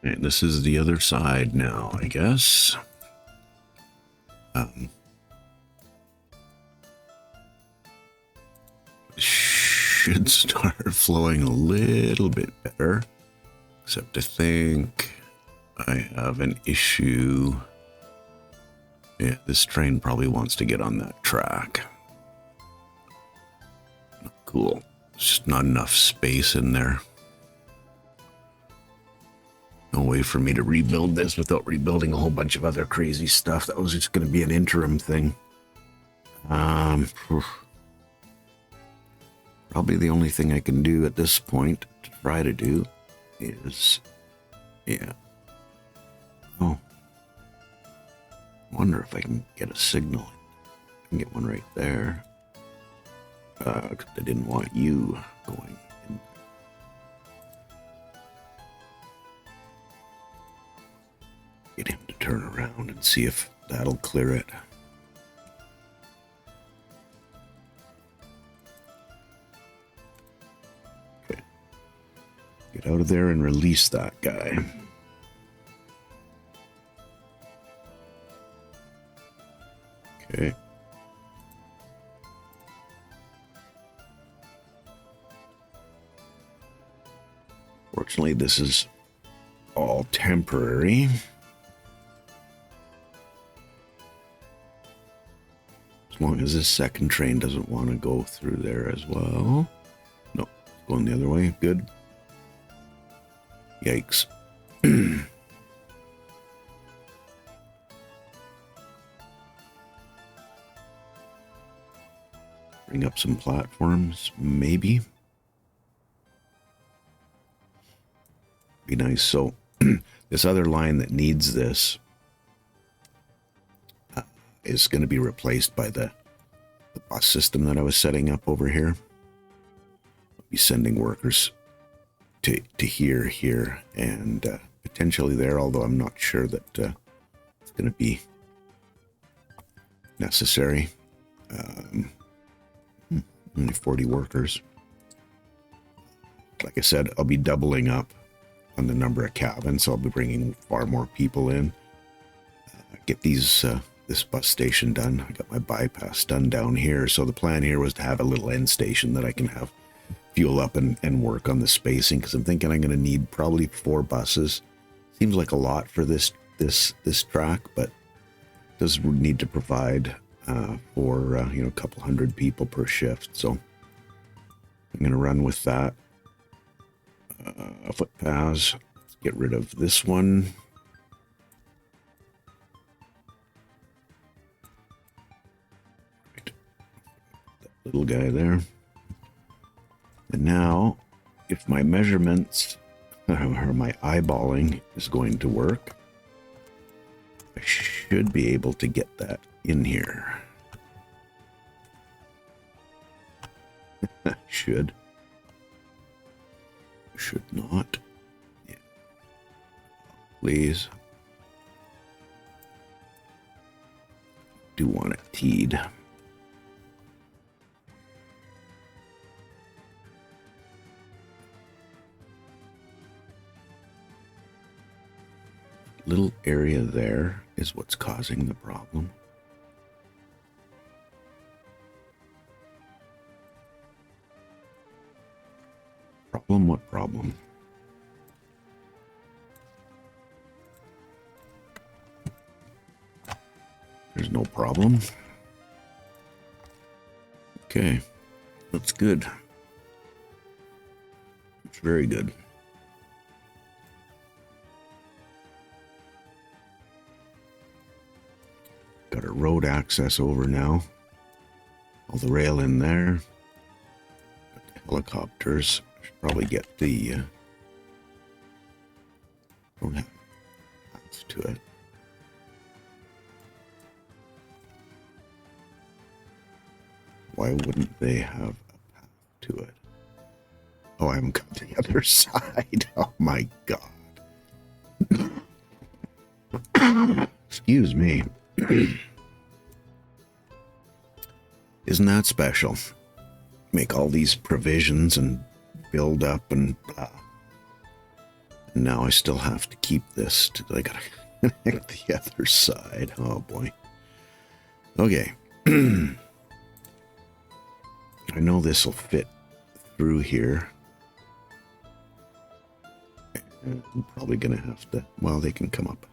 And this is the other side now, I guess. Should start flowing a little bit better. Except I think I have an issue. Yeah, this train probably wants to get on that track. Cool. There's just not enough space in there. No way for me to rebuild this without rebuilding a whole bunch of other crazy stuff. That was just going to be an interim thing. Probably the only thing I can do at this point to try to do is, yeah. Oh. Wonder if I can get a signal. I can get one right there. Except I didn't want you going in. Get him to turn around and see if that'll clear it. Okay. Get out of there and release that guy. Okay. Fortunately, this is all temporary. As long as this second train doesn't want to go through there as well. No, it's going the other way. Good. Yikes. Bring up some platforms, maybe. Be nice. So this other line that needs this is going to be replaced by the bus system that I was setting up over here. I'll be sending workers to here, and potentially there, although I'm not sure that it's going to be necessary. Only 40 workers. Like I said, I'll be doubling up on the number of cabins, so I'll be bringing far more people in. Get these this bus station done. I got my bypass done down here, so the plan here was to have a little end station that I can have fuel up and work on the spacing, because I'm thinking I'm going to need probably 4 buses. Seems like a lot for this track, but does need to provide for a couple hundred people per shift. So I'm going to run with that. Footpaths. Let's get rid of this one. Right. That little guy there. And now, if my measurements or my eyeballing is going to work, I should be able to get that in here. Should not. Yeah. Please. Do want it teed. Little area there is what's causing the problem. Problem? What problem? There's no problem. Okay. That's good. It's very good. Got a road access over now. All the rail in there. Got the helicopters. Should probably get the don't have paths to it. Why wouldn't they have a path to it? Oh, I haven't got the other side. Oh my god. Excuse me. Isn't that special? Make all these provisions and build up and blah. Now I still have to keep this. I gotta connect the other side. Oh boy. Okay. I know this will fit through here. I'm probably gonna have to, well, they can come up.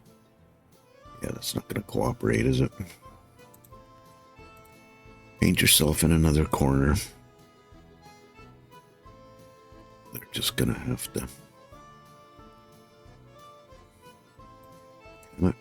Yeah, that's not gonna cooperate, is it? Paint yourself in another corner. They're just gonna have to. What?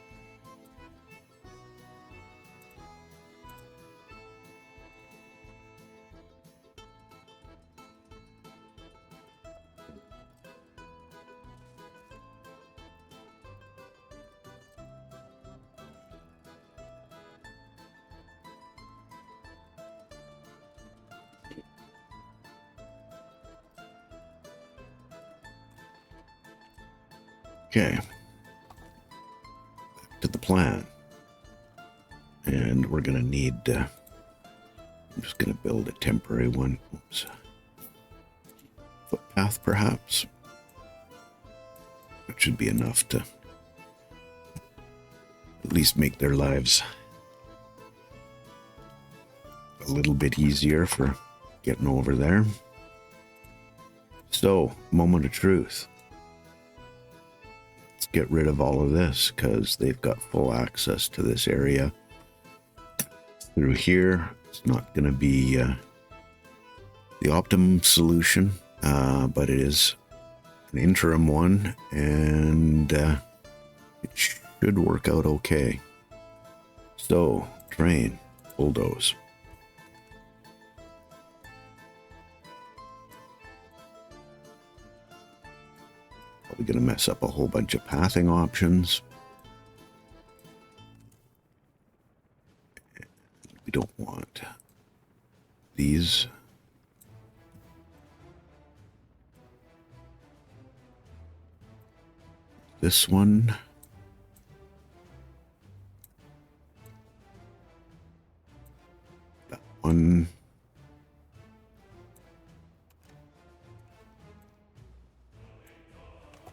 Okay. Back to the plan. And we're gonna need, I'm just gonna build a temporary one. Oops. Footpath, perhaps. That should be enough to at least make their lives a little bit easier for getting over there. So, moment of truth. Let's get rid of all of this because they've got full access to this area. Through here, it's not going to be the optimum solution, but it is an interim one, and it should work out okay. So, train, bulldoze. Probably going to mess up a whole bunch of pathing options. We don't want these. This one. That one.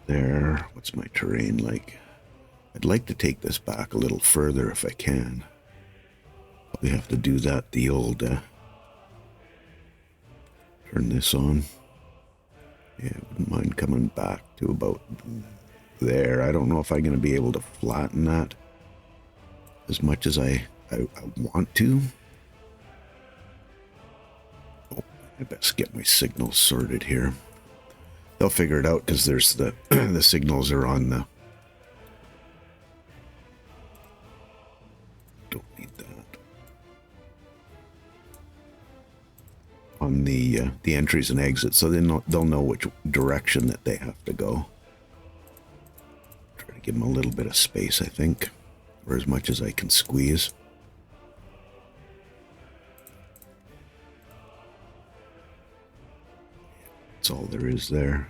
There. What's my terrain like? I'd like to take this back a little further if I can. Probably have to do that the old, turn this on. Yeah, wouldn't mind coming back to about there. I don't know if I'm going to be able to flatten that as much as I want to. Oh, I best get my signals sorted here. They'll figure it out because there's the the signals are on the. Don't need that. On the entries and exits, so they'll know which direction that they have to go. Try to give them a little bit of space, I think, or as much as I can squeeze. That's all there is there.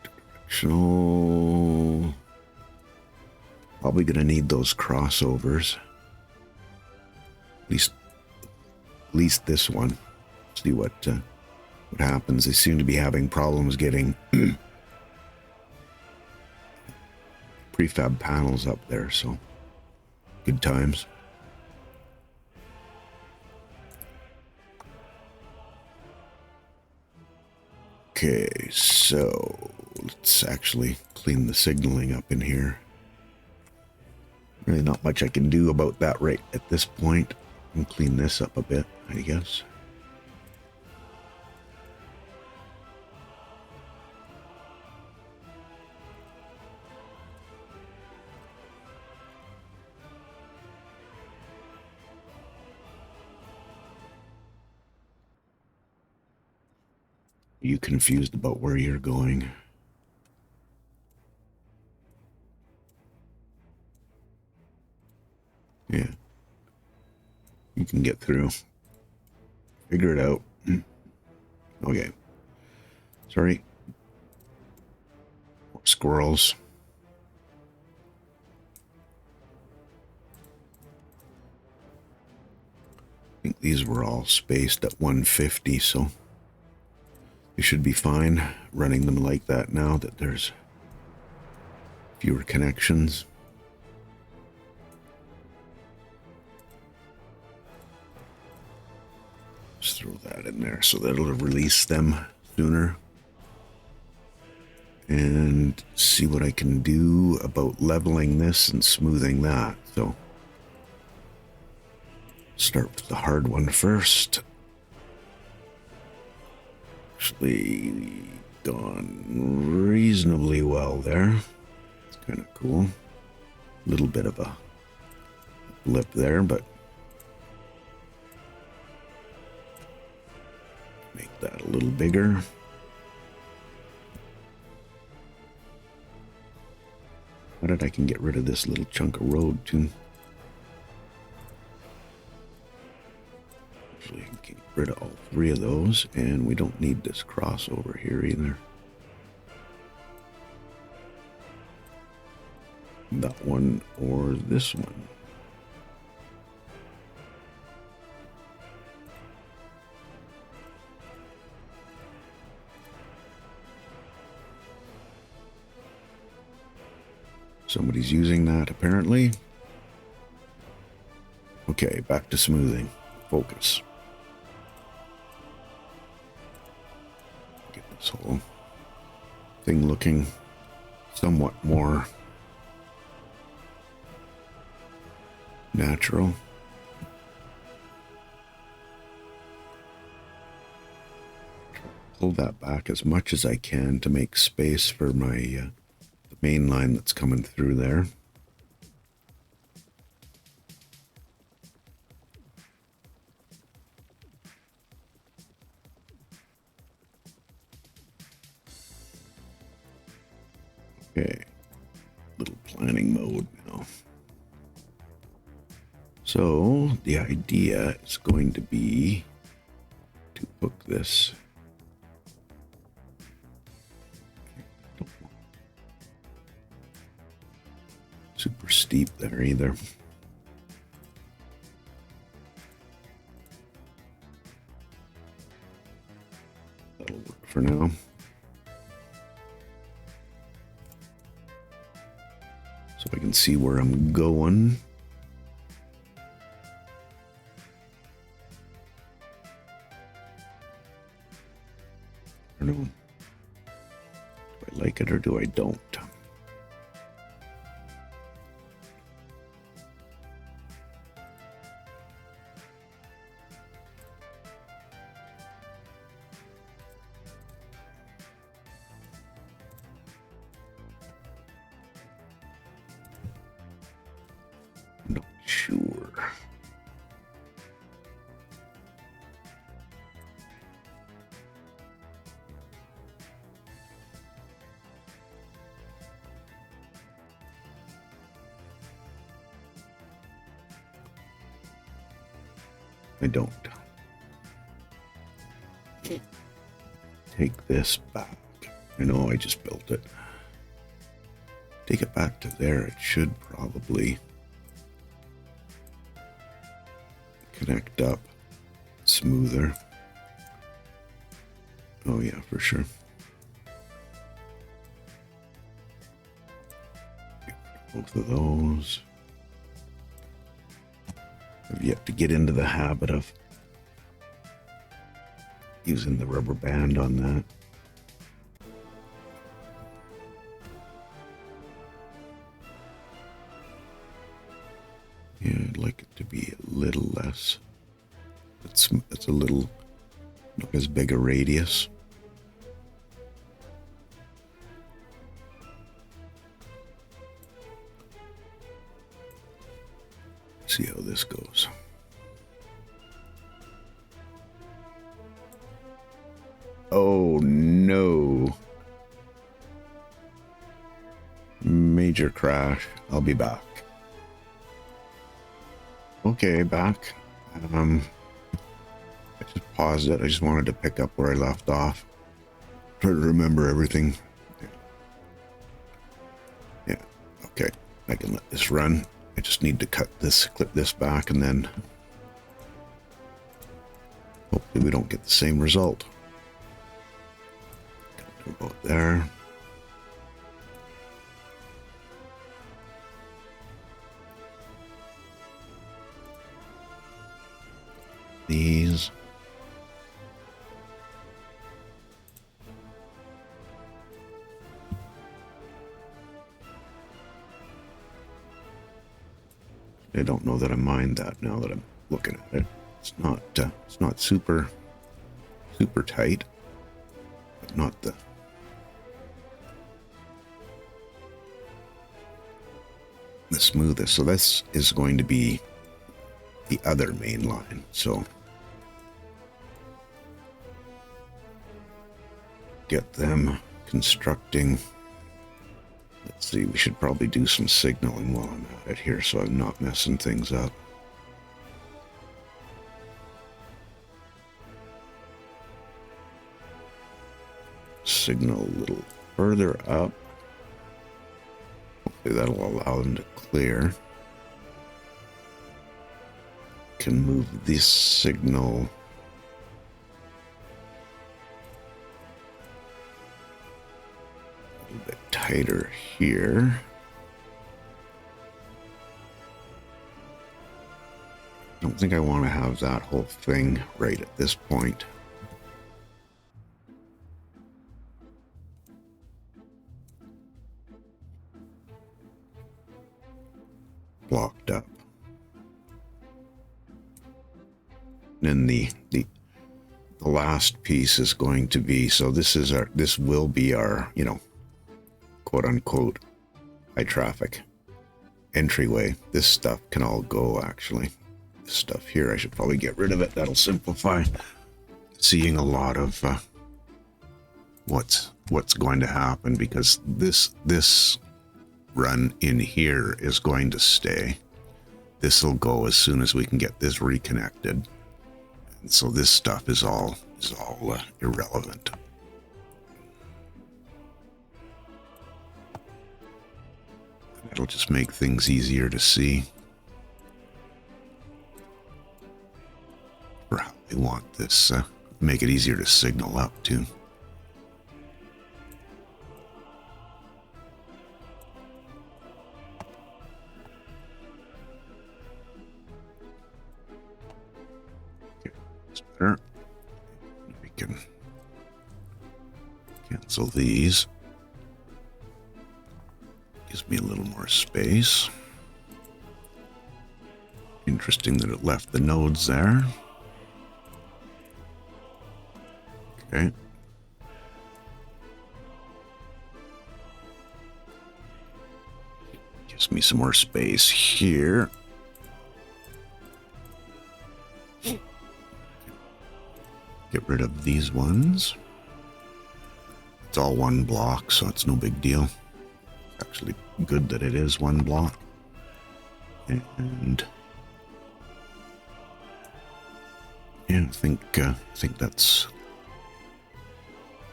Directional. Probably gonna need those crossovers. At least this one. See what happens. They seem to be having problems getting prefab panels up there, so good times. Okay, so let's actually clean the signaling up in here. Really not much I can do about that right at this point. And clean this up a bit, I guess. Are you confused about where you're going? Yeah. You can get through. Figure it out. Okay. Sorry. More squirrels. I think these were all spaced at 150, so You should be fine running them like that now that there's fewer connections. Just throw that in there so that it'll release them sooner. And see what I can do about leveling this and smoothing that. So start with the hard one first. Actually gone reasonably well there. It's kind of cool. A little bit of a blip there, but make that a little bigger. How did I can get rid of this little chunk of road too? Actually, I can get rid of all three of those, and we don't need this crossover here either. That one or this one. Somebody's using that, apparently. Okay, back to smoothing. Focus. Get this whole thing looking somewhat more natural. Pull that back as much as I can to make space for my main line that's coming through there. Okay, little planning mode now. So the idea is going to be to hook this. Super steep there either. That'll work for now. So I can see where I'm going. I don't know. Do I like it or do I don't? Not sure. I don't. Take this back. I know I just built it. Take it back to there. It should probably connect up smoother. Oh yeah, for sure. Both of those. I've yet to get into the habit of using the rubber band on that. Yeah, I'd like it to be a little less. It's a little, not as big a radius. See how this goes. Oh no. Major crash. I'll be back. Okay, back. I just paused it. I just wanted to pick up where I left off. Try to remember everything. Yeah, okay. I can let this run. I just need to clip this back, and then hopefully we don't get the same result. About there. These. I don't know that I mind that now that I'm looking at it. It's not super tight, but not the smoothest. So this is going to be the other main line. So get them constructing. Let's see, we should probably do some signaling while I'm at it here so I'm not messing things up. Signal a little further up. Hopefully that'll allow them to clear. Can move this signal a little bit tighter here. I don't think I want to have that whole thing right at this point. Blocked up. And then the last piece is going to be, so this will be our, quote unquote high traffic entryway. This stuff can all go, actually. This stuff here, I should probably get rid of it. That'll simplify seeing a lot of what's going to happen, because this run in here is going to stay. This will go as soon as we can get this reconnected. And so this stuff is all irrelevant. It'll just make things easier to see for how we want this, make it easier to signal up to. Better. We can cancel these. Gives me a little more space. Interesting that it left the nodes there. Okay. Gives me some more space here. Get rid of these ones. It's all one block, so it's no big deal. It's actually good that it is one block. And yeah, I think that's.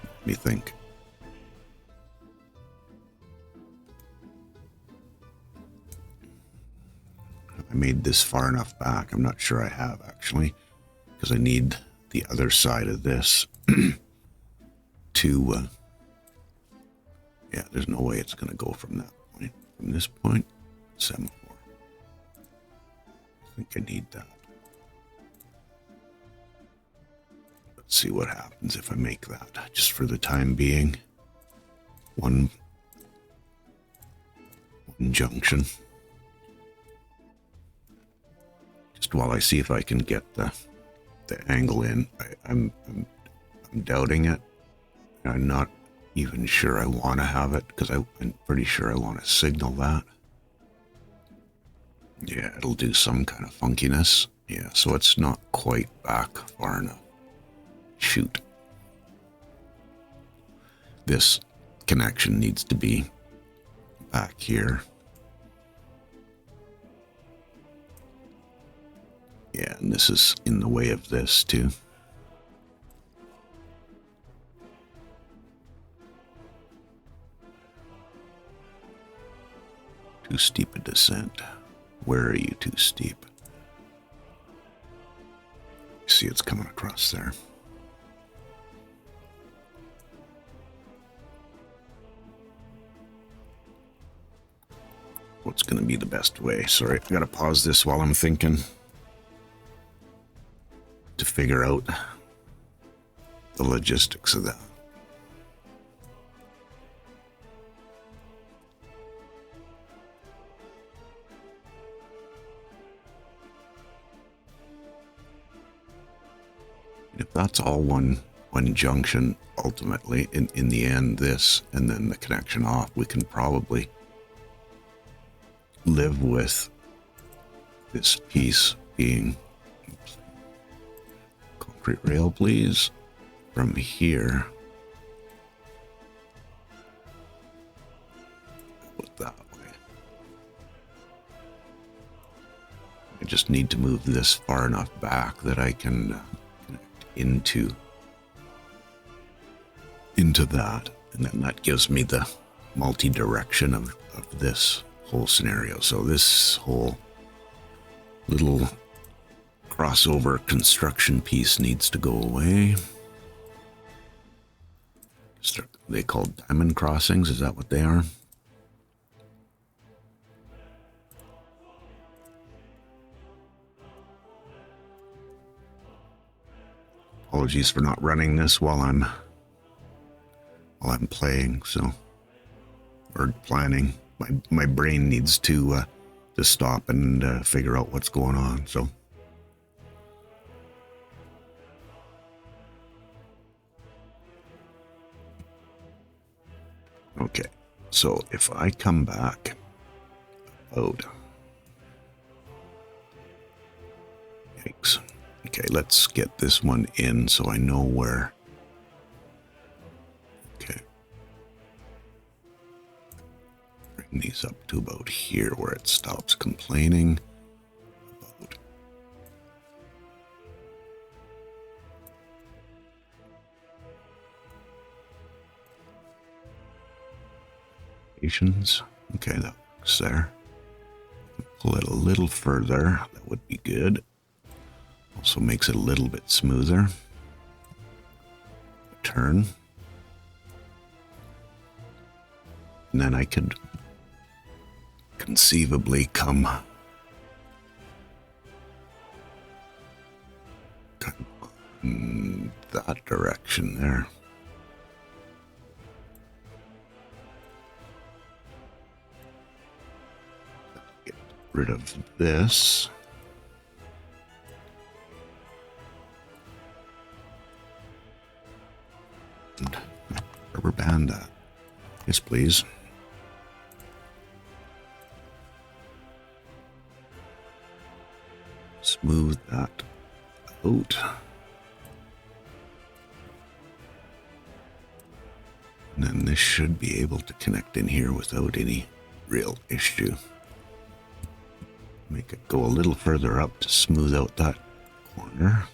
Let me think. I made this far enough back. I'm not sure I have, actually, because I need the other side of this to yeah, there's no way it's going to go from that point. From this point, semaphore. I think I need that. Let's see what happens if I make that, just for the time being. One junction. Just while I see if I can get the angle in. I'm doubting it. I'm not even sure I want to have it, because I'm pretty sure I want to signal that. Yeah, it'll do some kind of funkiness. Yeah, so it's not quite back far enough. Shoot. This connection needs to be back here. Yeah, and this is in the way of this too. Too steep a descent. Where are you too steep? See, it's coming across there. what's going to be the best way. Sorry, I got to pause this while I'm thinking to figure out the logistics of that. If that's all one junction, ultimately, in the end, this, and then the connection off, we can probably live with this piece being, concrete rail, please, from here. Put that way. I just need to move this far enough back that I can connect into that, and then that gives me the multi-direction of this whole scenario. So this whole little crossover construction piece needs to go away. They called diamond crossings, is that what they are? Apologies for not running this while I'm playing, or planning. My brain needs to stop and figure out what's going on. So, okay. So if I come back out, yikes. Okay, let's get this one in so I know where. Okay. Bring these up to about here where it stops complaining about. Okay, that works there. Pull it a little further. That would be good. Also makes it a little bit smoother. Turn. And then I could conceivably come in that direction there. Get rid of this. And rubber band that. Yes, please. Smooth that out. And then this should be able to connect in here without any real issue. Make it go a little further up to smooth out that corner.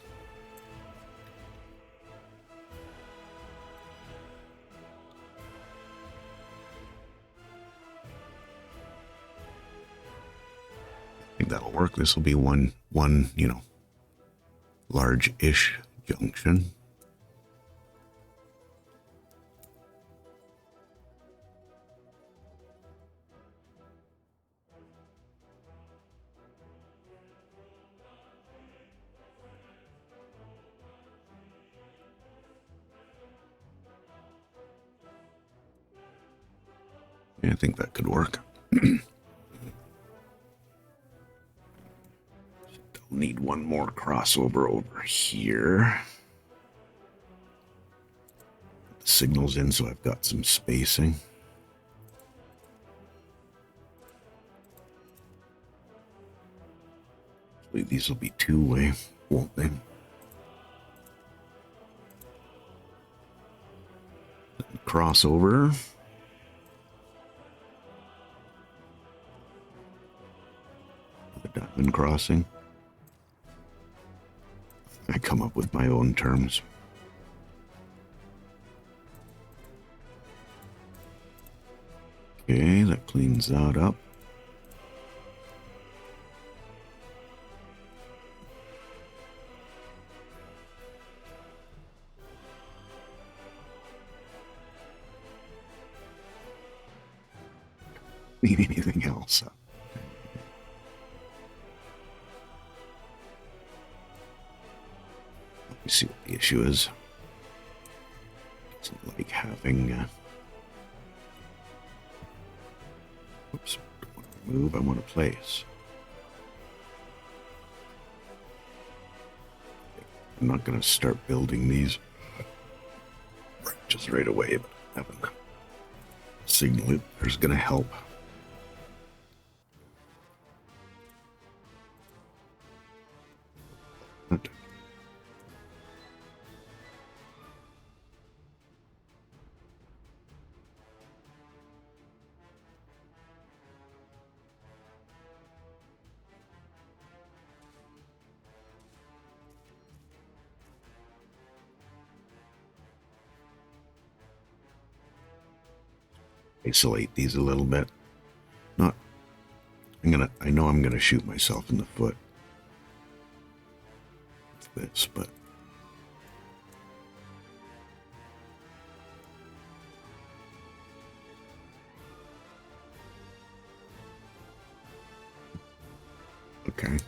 I think that'll work. This will be one, large-ish junction. Yeah, I think that could work. Need one more crossover over here. The signal's in, so I've got some spacing. These will be two-way, won't they? Crossover. The diamond crossing. I come up with my own terms. Okay, that cleans that up. Need anything else? balsa. Let me see what the issue is. Doesn't like having... Oops, don't want to remove, I want to place. I'm not going to start building these branches right away, but having a signal loop is going to help. Isolate these a little bit. I know I'm gonna shoot myself in the foot with this, but okay.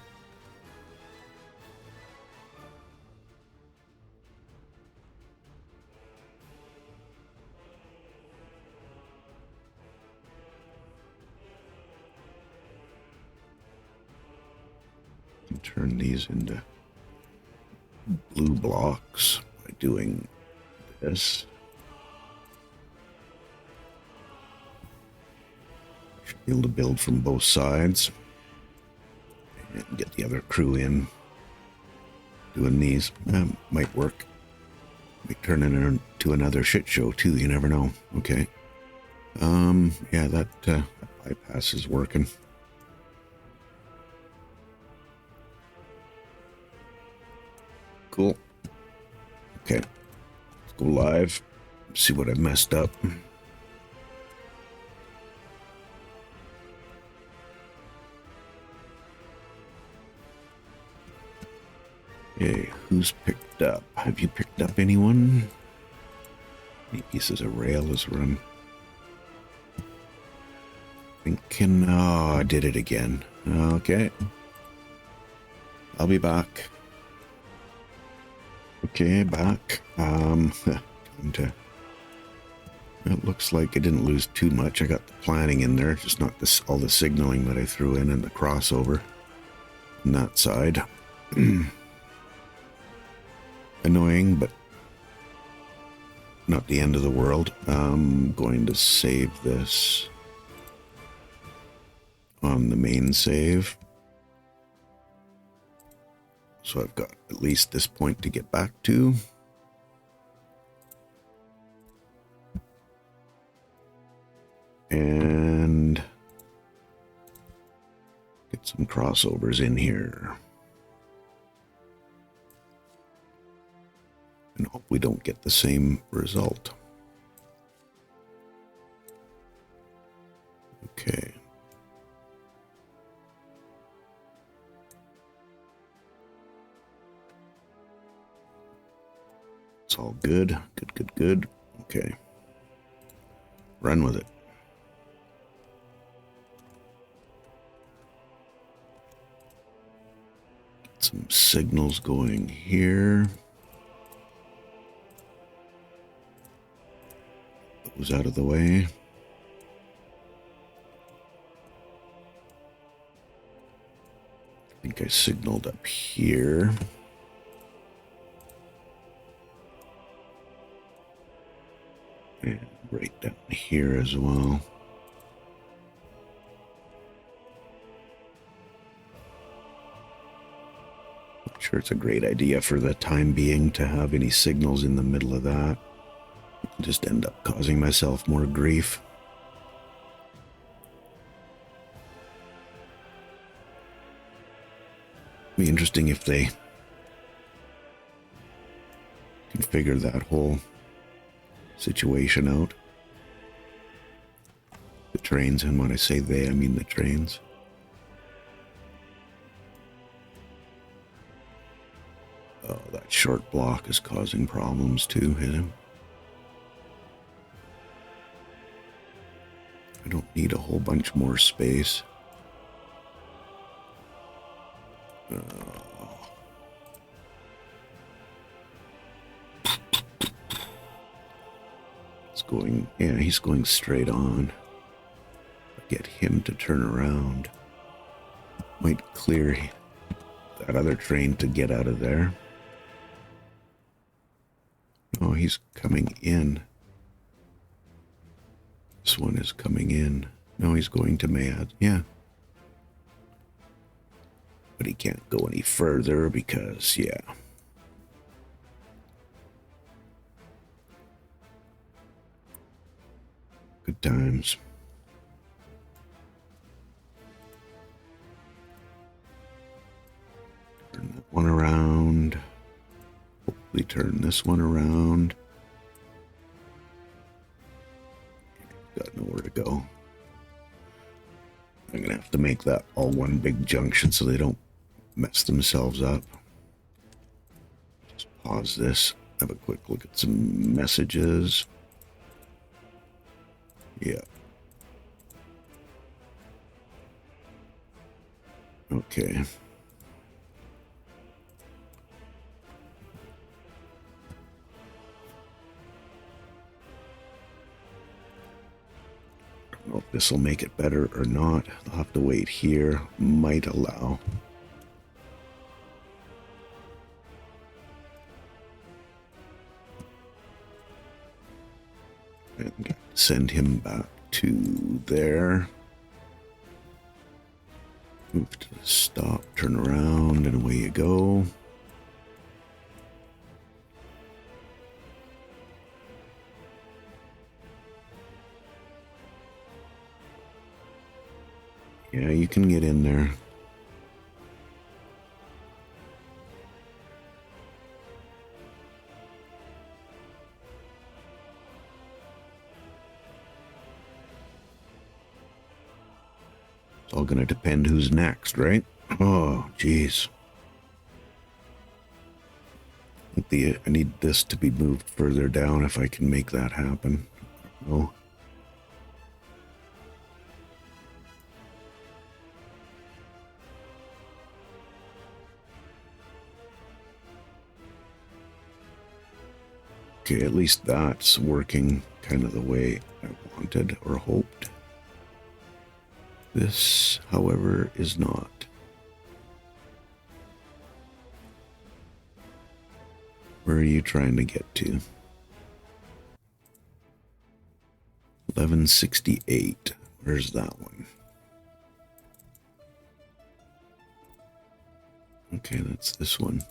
Turn these into blue blocks by doing this. Should be able to build from both sides and get the other crew in doing these. Might work. Might turn it into another shit show too, you never know. Okay. Yeah, that bypass is working. Cool. Okay. Let's go live. See what I messed up. Okay, who's picked up? Have you picked up anyone? Any pieces of rail has run? Thinking, oh, I did it again. Okay. I'll be back. Okay, back. It looks like I didn't lose too much. I got the planning in there, just not this all the signaling that I threw in and the crossover on that side. Annoying, but not the end of the world. I'm going to save this on the main save. So I've got at least this point to get back to. And get some crossovers in here. And hope we don't get the same result. Okay. It's all good. Good. Okay. Run with it. Get some signals going here. Those out of the way. I think I signaled up here. And right down here as well. Not sure it's a great idea for the time being to have any signals in the middle of that. I'll just end up causing myself more grief. Be interesting if they configure that whole situation out. The trains, and when I say they, I mean the trains. Oh, that short block is causing problems too, isn't it? I don't need a whole bunch more space. It's going, yeah, he's going straight on. Get him to turn around. Might clear that other train to get out of there. Oh, he's coming in. This one is coming in. No, he's going to Mad. Yeah. But he can't go any further because, yeah. Good times. Turn that one around. Hopefully turn this one around. Got nowhere to go. I'm going to have to make that all one big junction so they don't mess themselves up. Just pause this. Have a quick look at some messages. Yeah. Okay. I don't know if this will make it better or not. I'll have to wait here. Might allow. And send him back to there. Move to the stop, turn around, and away you go. Yeah, you can get in there. It's all going to depend who's next, right? Oh, jeez. I need this to be moved further down if I can make that happen. Oh. Okay, at least that's working kind of the way I wanted or hoped. This, however, is not. Where are you trying to get to? 1168. Where's that one? Okay, that's this one.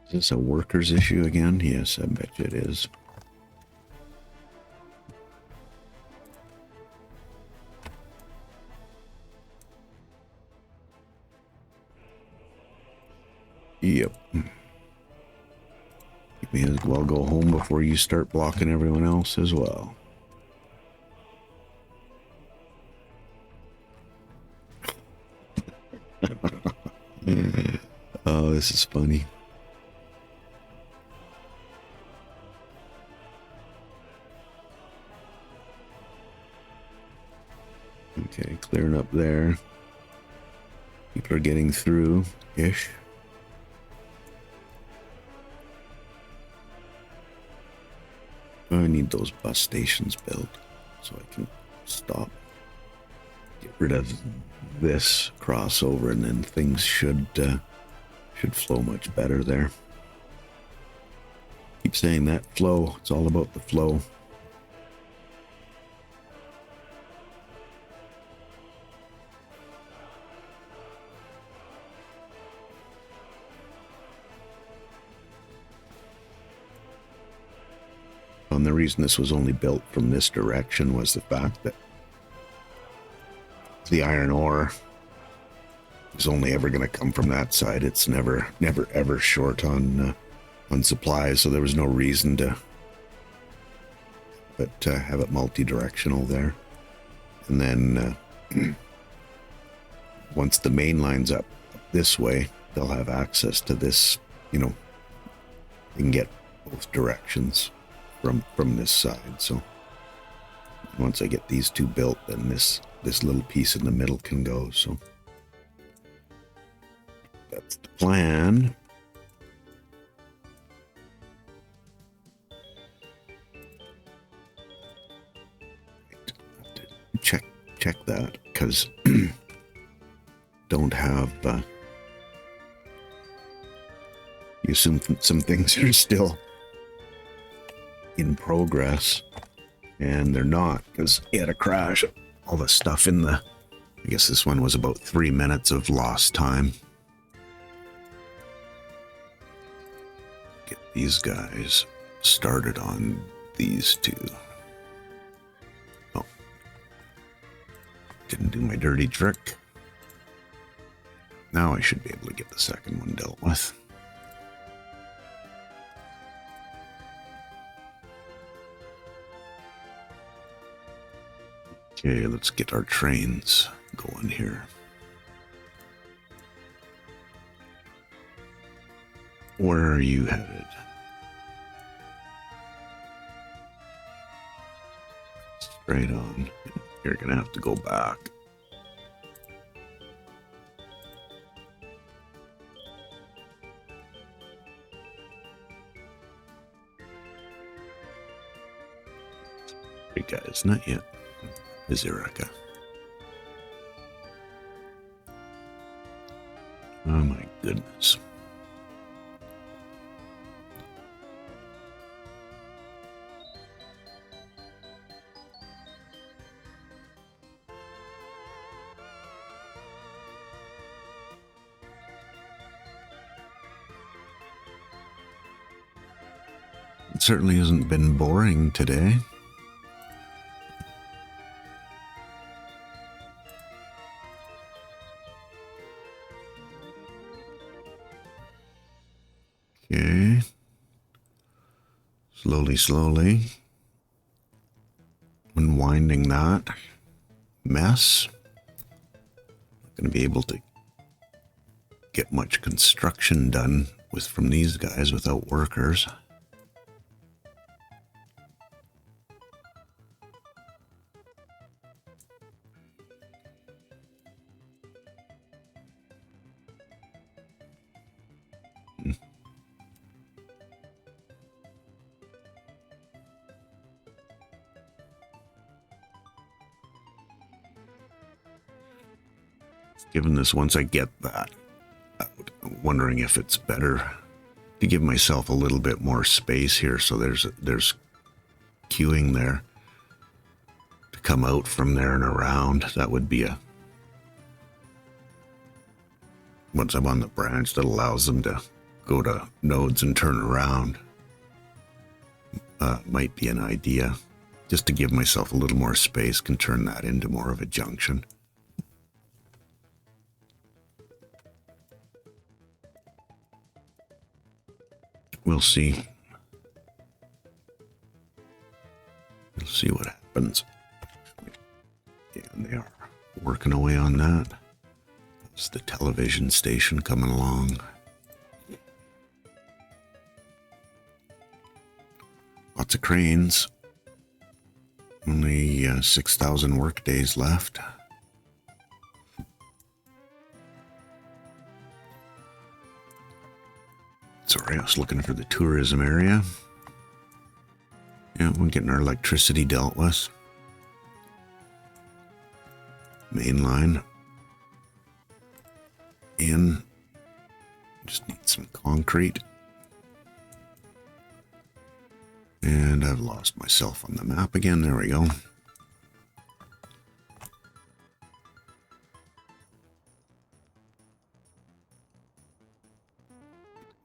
Is this a workers issue again? Yes, I bet you it is. Yep. You may as well go home before you start blocking everyone else as well. Oh, this is funny. Okay, clearing up there. People are getting through-ish. I need those bus stations built so I can stop. Get rid of this crossover and then things should flow much better there. Keep saying that flow. It's all about the flow. And the reason this was only built from this direction was the fact that the iron ore is only ever going to come from that side. It's never ever short on supplies, so there was no reason to have it multi-directional there. And then once the main line's up this way, they'll have access to this, you know, they can get both directions from this side. So once I get these two built, then this little piece in the middle can go. So that's the plan. Check that, because don't have you assume some things are still in progress, and they're not, because it had a crash. All the stuff in the, I guess this one was about 3 minutes of lost time. Get these guys started on these two. Oh, didn't do my dirty trick. Now I should be able to get the second one dealt with. Okay, let's get our trains going here. Where are you headed? Straight on. You're gonna have to go back. Hey guys, not yet. Is Erica? Oh my goodness. It certainly hasn't been boring today. Okay. Slowly unwinding that mess. Not going to be able to get much construction done from these guys without workers. Given this, once I get that out, I'm wondering if it's better to give myself a little bit more space here. So there's queuing there to come out from there and around. That would be once I'm on the branch that allows them to go to nodes and turn around. Might be an idea. Just to give myself a little more space, can turn that into more of a junction. We'll see. We'll see what happens. Yeah, and they are working away on that. It's the television station coming along. Lots of cranes. Only 6,000 work days left. Sorry, I was looking for the tourism area. Yeah, we're getting our electricity dealt with. Main line. In. Just need some concrete. And I've lost myself on the map again. There we go.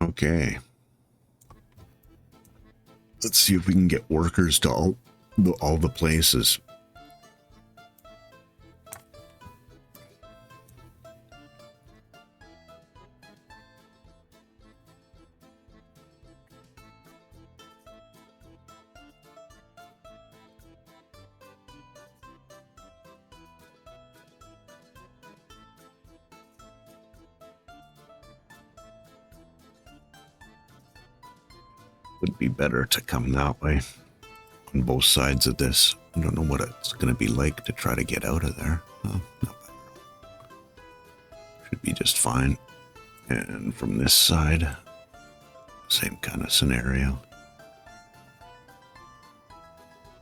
Okay. Let's see if we can get workers to all the places. would be better to come that way on both sides of this. I don't know what it's going to be like to try to get out of there. Oh, not bad at all. Should be just fine. And from this side, same kind of scenario.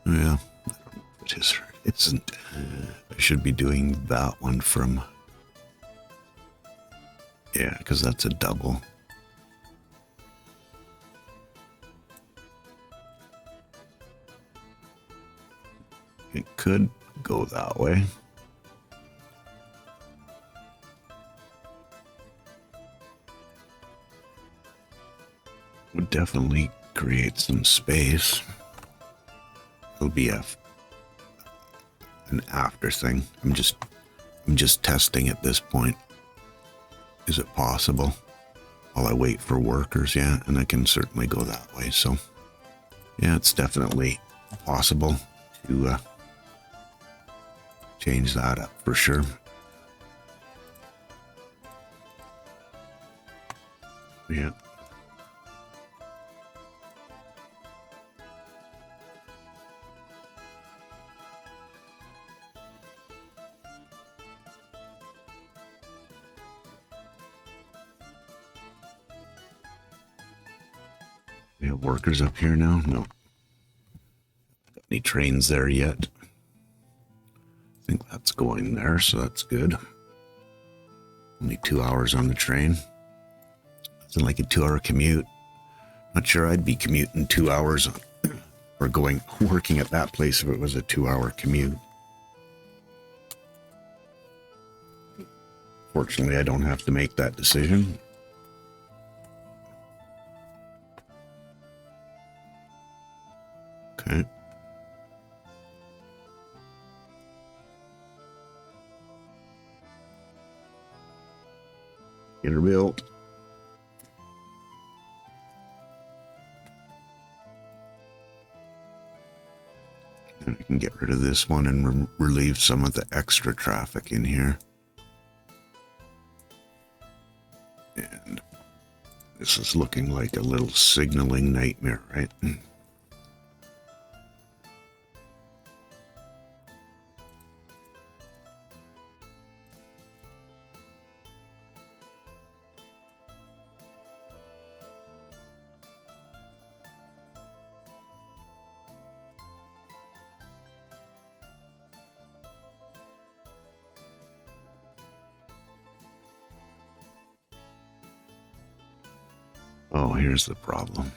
Yeah, I don't know if it is or it isn't. I should be doing that one from... Yeah, because that's a double. It could go that way. Would definitely create some space. It'll be an after thing. I'm just testing at this point. Is it possible? While I wait for workers, yeah, and I can certainly go that way. So, yeah, it's definitely possible to change that up for sure. Yeah. We have workers up here now? No. Got any trains there yet? I think that's going there, so that's good. Only 2 hours on the train. It's like a 2-hour commute. Not sure I'd be commuting 2 hours or working at that place if it was a 2-hour commute. Fortunately, I don't have to make that decision. Okay. Get her built. And I can get rid of this one and relieve some of the extra traffic in here. And this is looking like a little signaling nightmare, right? Oh, here's the problem.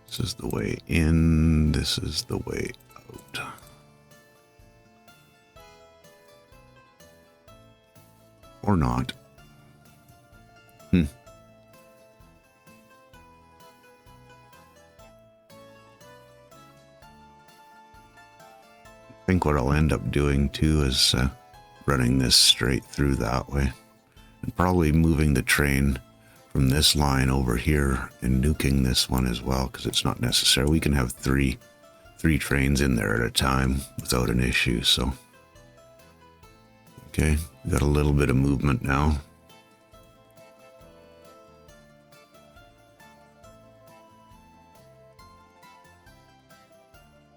This is the way in, this is the way out. Or not. I think what I'll end up doing too is running this straight through that way. And probably moving the train from this line over here and nuking this one as well, because it's not necessary. We can have three trains in there at a time without an issue. So, okay, we got a little bit of movement now.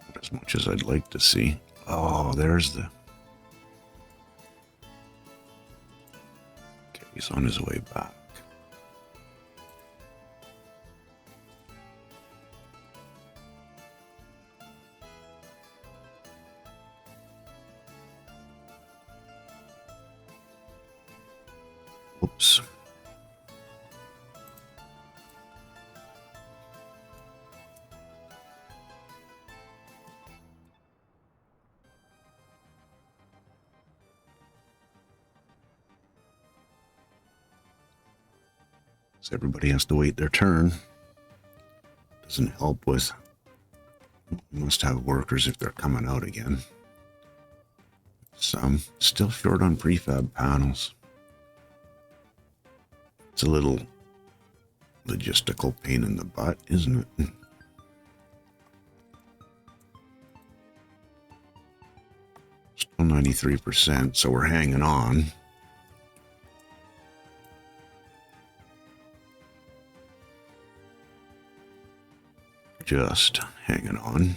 Not as much as I'd like to see. Oh, there's the... He's on his way back. Oops. So everybody has to wait their turn. Doesn't help with... Must have workers if they're coming out again. Some still short on prefab panels. It's a little logistical pain in the butt, isn't it? Still 93%, so we're hanging on. Just hanging on.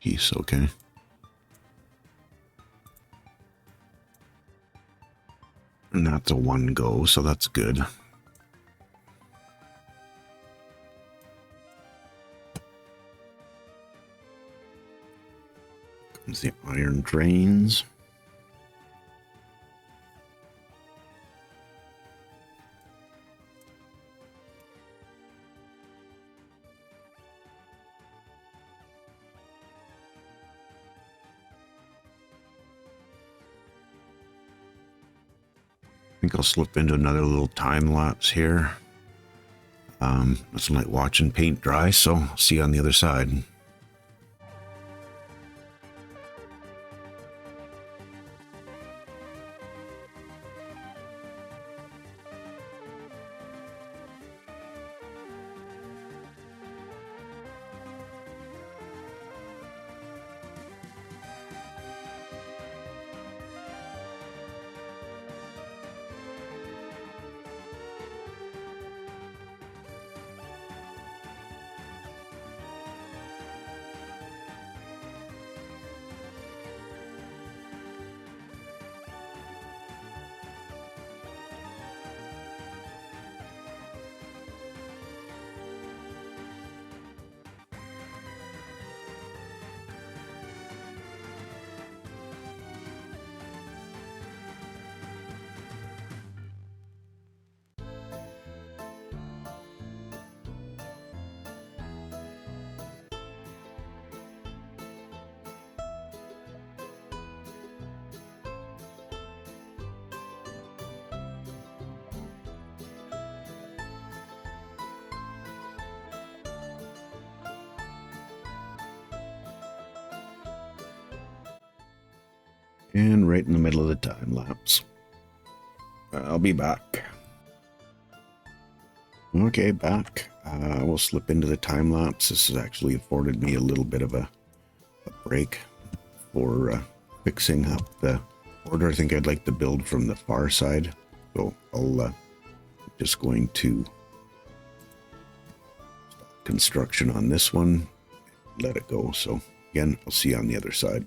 He's okay. And that's a 1 go, so that's good. Comes the iron drains. I think I'll slip into another little time lapse here. Nothing like watching paint dry, so I'll see you on the other side. And right in the middle of the time lapse. I'll be back. Okay, back. We'll slip into the time lapse. This has actually afforded me a little bit of a break for fixing up the order. I think I'd like to build from the far side. So I'll just going to stop construction on this one. Let it go. So again, I'll see you on the other side.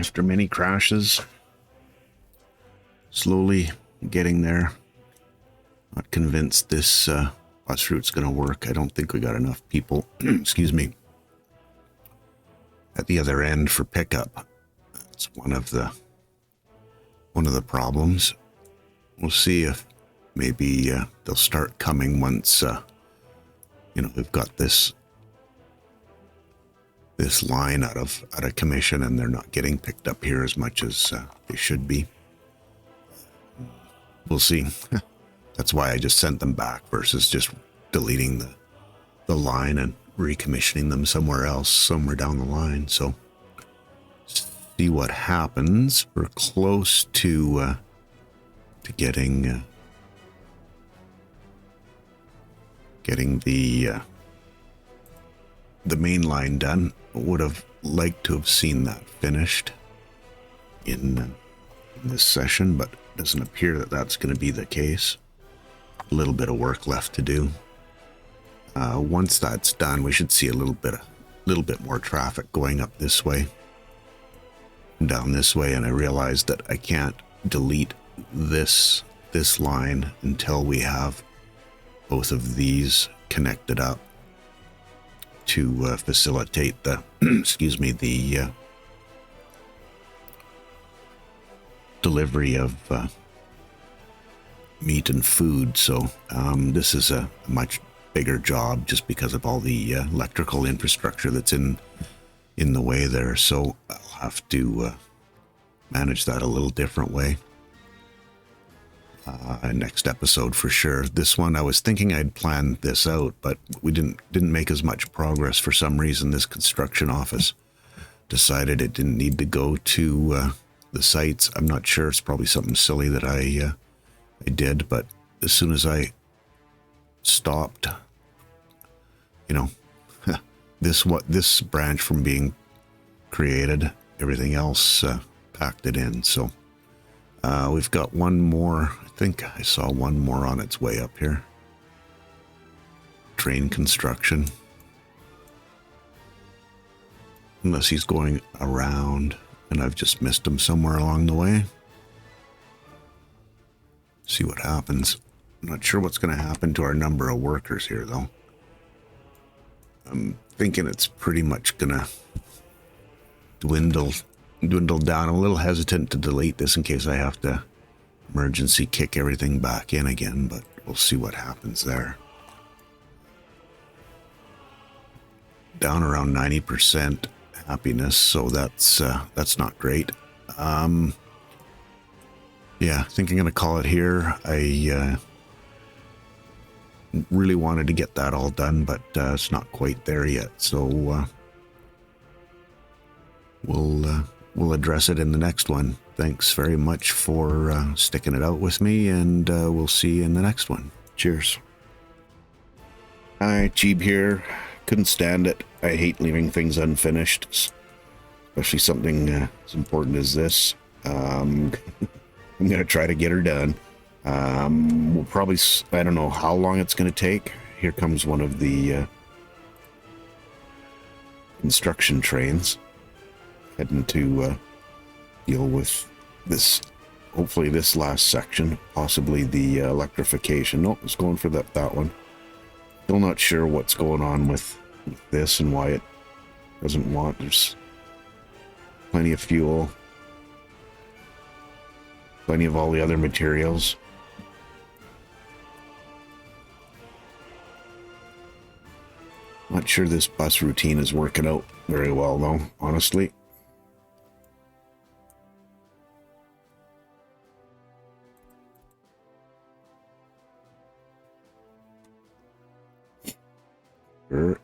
after many crashes. Slowly getting there. Not convinced this bus route's going to work. I don't think we got enough people, excuse me, at the other end for pickup. That's one of the problems. We'll see if maybe they'll start coming once we've got this line out of commission and they're not getting picked up here as much as they should be. We'll see. That's why I just sent them back versus just deleting the line and recommissioning them somewhere else, somewhere down the line. So see what happens. We're close to getting the main line done. Would have liked to have seen that finished in this session, but it doesn't appear that that's going to be the case. A little bit of work left to do. Once that's done, we should see a little bit more traffic going up this way and down this way. And I realized that I can't delete this line until we have both of these connected up to facilitate the the delivery of meat and food. So this is a much bigger job just because of all the electrical infrastructure that's in the way there. So I'll have to manage that a little different way. Next episode for sure. This one, I was thinking I'd planned this out, but we didn't make as much progress for some reason. This construction office decided it didn't need to go to the sites. I'm not sure. It's probably something silly that I did, but as soon as I stopped, this branch from being created, everything else packed it in. So we've got one more. I think I saw one more on its way up here. Train construction. Unless he's going around and I've just missed him somewhere along the way. See what happens. I'm not sure what's going to happen to our number of workers here, though. I'm thinking it's pretty much going to dwindle down. I'm a little hesitant to delete this in case I have to emergency kick everything back in again, but we'll see what happens there. Down around 90% happiness, so that's not great. Yeah, I think I'm going to call it here. I really wanted to get that all done, but it's not quite there yet. So we'll address it in the next one. Thanks very much for sticking it out with me, and we'll see you in the next one. Cheers. Hi, Cheeb here. Couldn't stand it. I hate leaving things unfinished, especially something as important as this. I'm going to try to get her done. We'll probably, I don't know how long it's going to take. Here comes one of the construction trains heading to deal with this, hopefully this last section, possibly the electrification. Nope, it's going for that one. Still not sure what's going on with this and why it doesn't want. There's plenty of fuel, plenty of all the other materials. Not sure this bus routine is working out very well, though, honestly.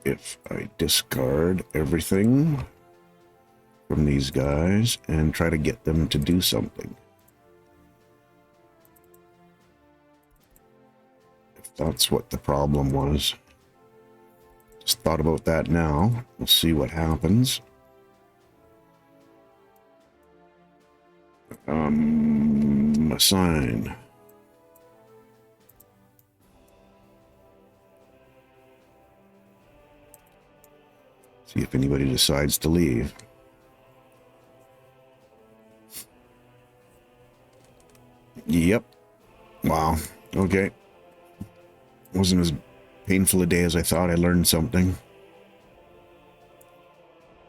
If I discard everything from these guys and try to get them to do something. If that's what the problem was. Just thought about that now. We'll see what happens. Assign. See if anybody decides to leave. Okay. Wasn't as painful a day as I thought. I learned something.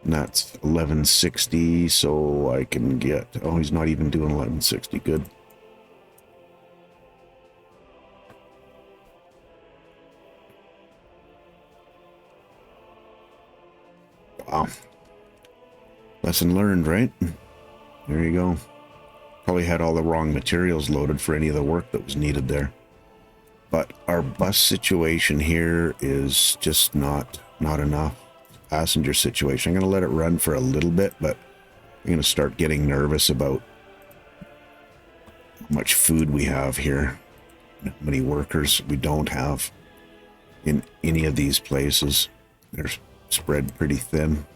And that's 1160, so I can get... Oh, he's not even doing 1160. Good. Wow. Lesson learned, right? There you go. Probably had all the wrong materials loaded for any of the work that was needed there. But our bus situation here is just not enough. Passenger situation. I'm going to let it run for a little bit, but I'm going to start getting nervous about how much food we have here. How many workers we don't have in any of these places. They're spread pretty thin.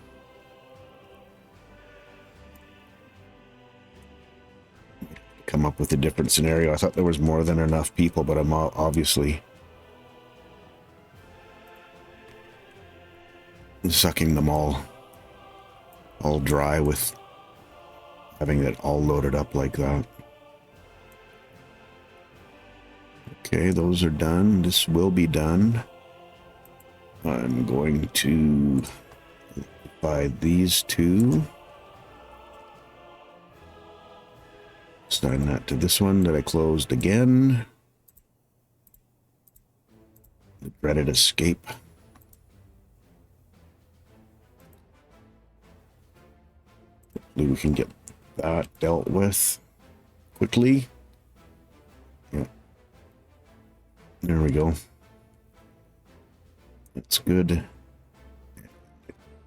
Come up with a different scenario. I thought there was more than enough people, but I'm obviously sucking them all dry with having it all loaded up like that. Okay, those are done. This will be done. I'm going to buy these two. Assign that to this one that I closed again. The dreaded escape. Hopefully we can get that dealt with quickly. Yeah. There we go. That's good. I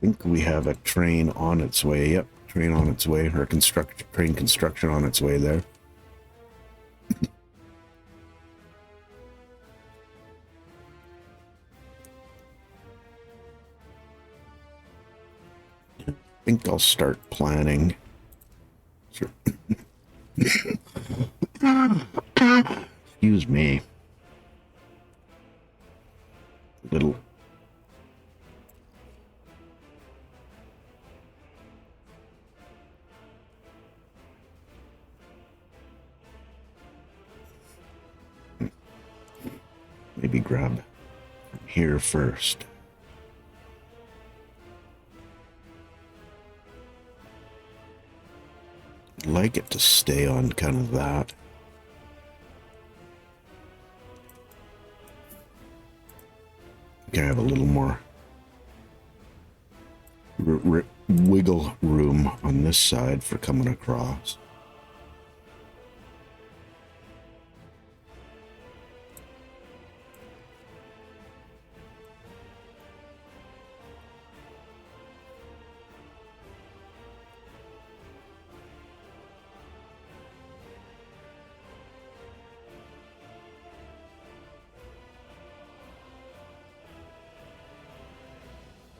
think we have a train on its way. Yep, train on its way. Or train construction on its way there. I think I'll start planning. Sure. Excuse me. Little. Maybe grab from here first. I'd like it to stay on kind of that. I think I have a little more wiggle room on this side for coming across.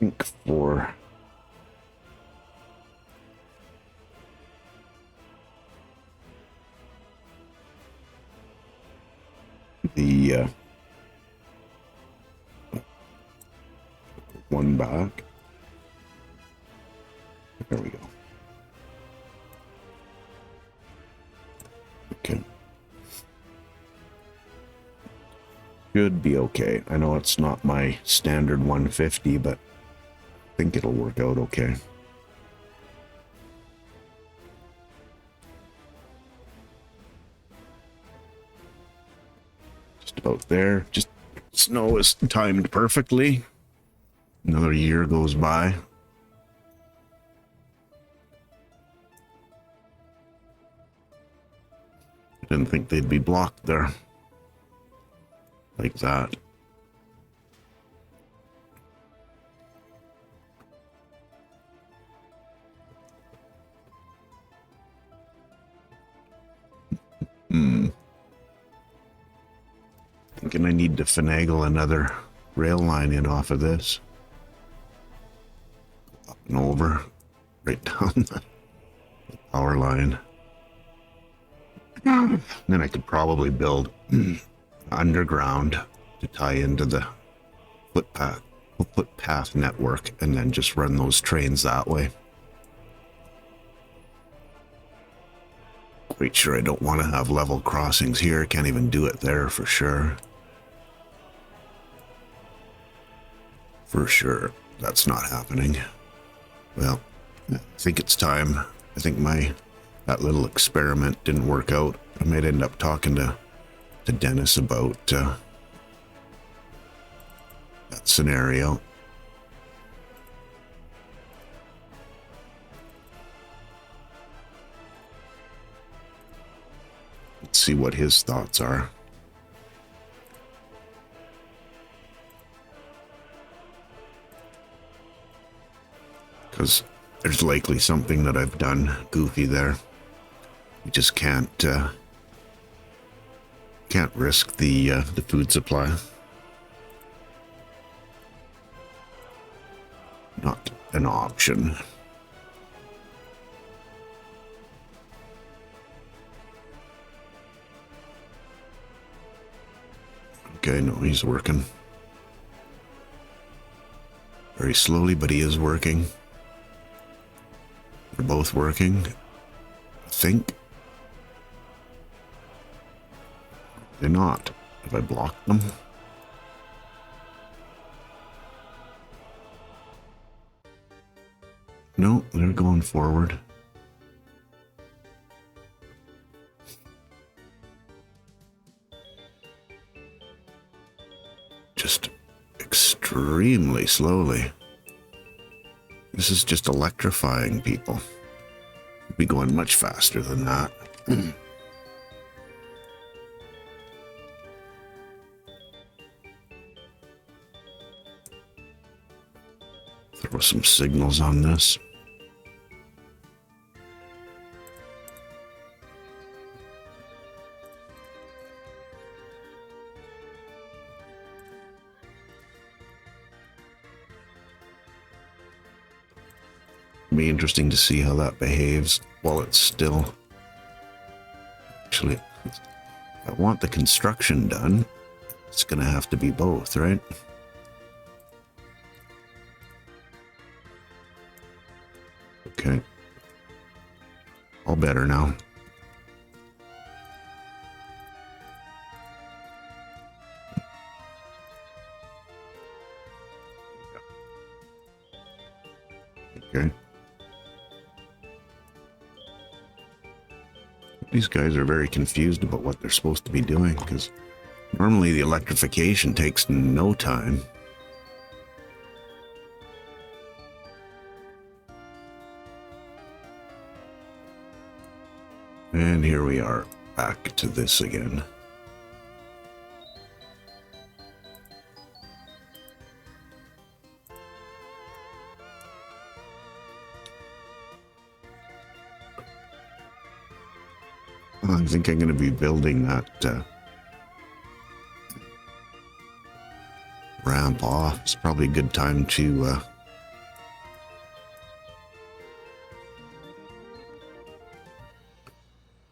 I think for the one back. There we go. Okay. Should be okay. I know it's not my standard 150, but I think it'll work out okay. Just about there. Just snow is timed perfectly. Another year goes by. I didn't think they'd be blocked there like that. Thinking I need to finagle another rail line in off of this. Up and over, right down the power line. Then I could probably build underground to tie into the footpath network and then just run those trains that way. Quite sure I don't want to have level crossings here. Can't even do it there for sure. For sure, that's not happening. Well, I think it's time. I think that little experiment didn't work out. I might end up talking to Dennis about that scenario. Let's see what his thoughts are. Because there's likely something that I've done goofy there. You just can't risk the food supply. Not an option. Okay, no, he's working. Very slowly, but he is working. They're both working, I think. They're not. Have I blocked them? No, they're going forward. Just extremely slowly. This is just electrifying people. We'd be going much faster than that. Throw some signals on this. Be interesting to see how that behaves while it's still. Actually, if I want the construction done, it's gonna have to be both, right? Okay. All better now. Okay. These guys are very confused about what they're supposed to be doing, because normally the electrification takes no time. And here we are, back to this again. I think I'm going to be building that ramp off. It's probably a good time to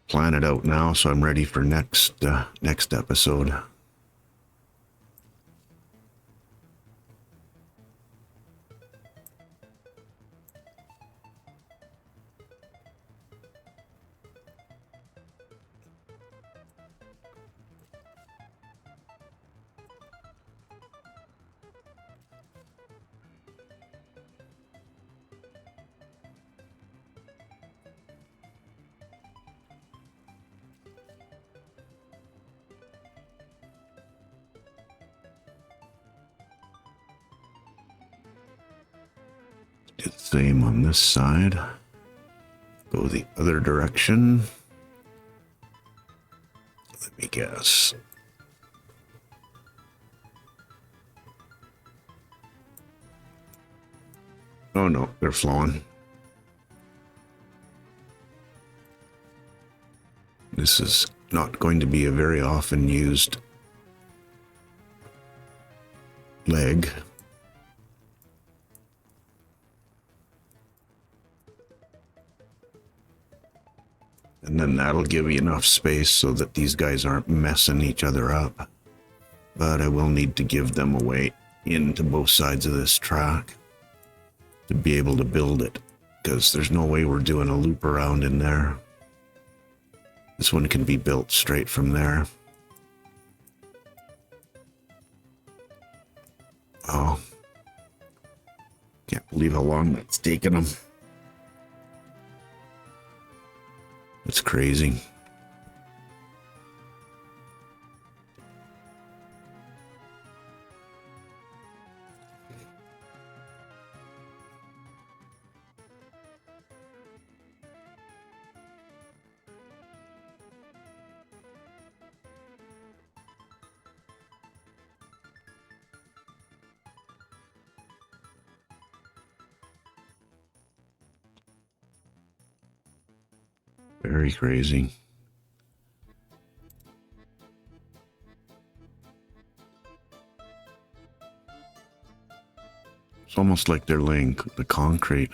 plan it out now, so I'm ready for next episode. Do the same on this side. Go the other direction. Let me guess. Oh no, they're flowing. This is not going to be a very often used leg. And then that'll give you enough space so that these guys aren't messing each other up. But I will need to give them a way into both sides of this track to be able to build it, because there's no way we're doing a loop around in there. This one can be built straight from there. Oh. Can't believe how long that's taken them. It's crazy. Very crazy. It's almost like they're laying the concrete.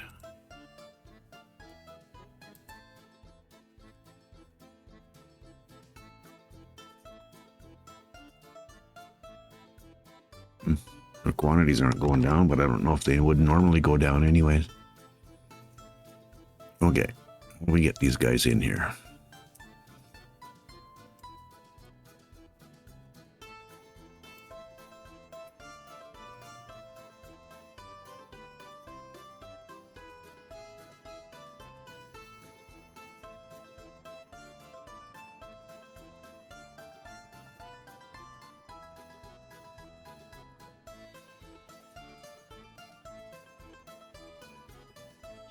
The quantities aren't going down, but I don't know if they would normally go down anyways. Okay, we get these guys in here.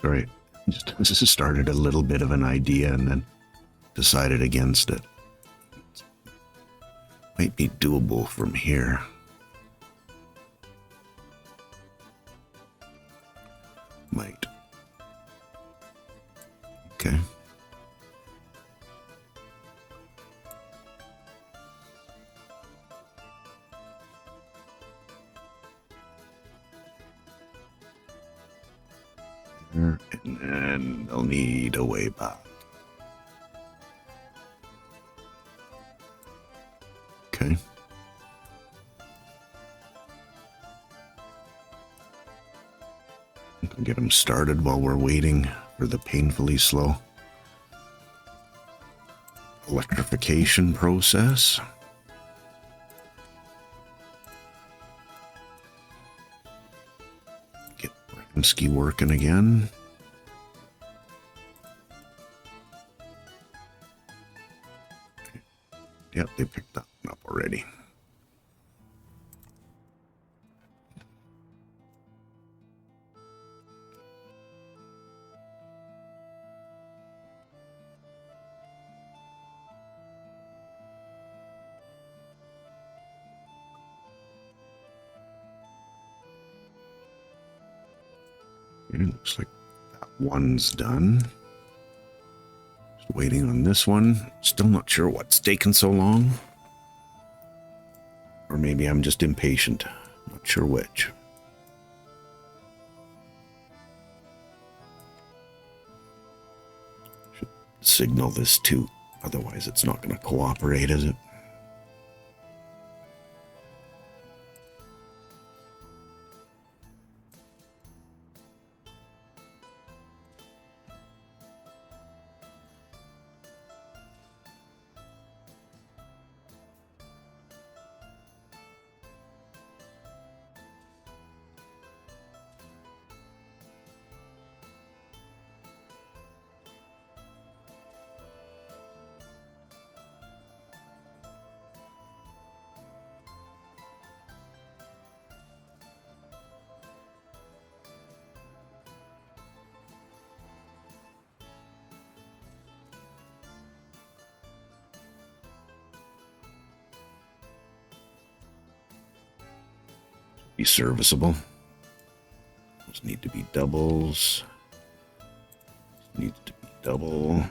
Sorry, just started a little bit of an idea and then decided against it. Might be doable from here. Might. Okay. And then they'll need a way back. Okay. We can get them started while we're waiting for the painfully slow electrification process. Get Brzezinski working again. Yep, they picked that one up already. Okay, looks like that one's done. Just waiting on this one. Still not sure what's taking so long. Or maybe I'm just impatient. Not sure which. Should signal this too. Otherwise it's not going to cooperate, is it? Be serviceable. Those need to be doubles. Needs to be double.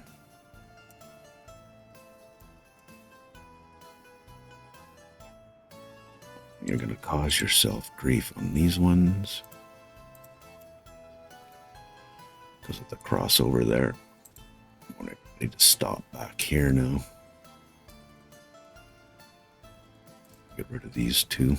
You're going to cause yourself grief on these ones because of the crossover there. I need to stop back here now. Get rid of these two.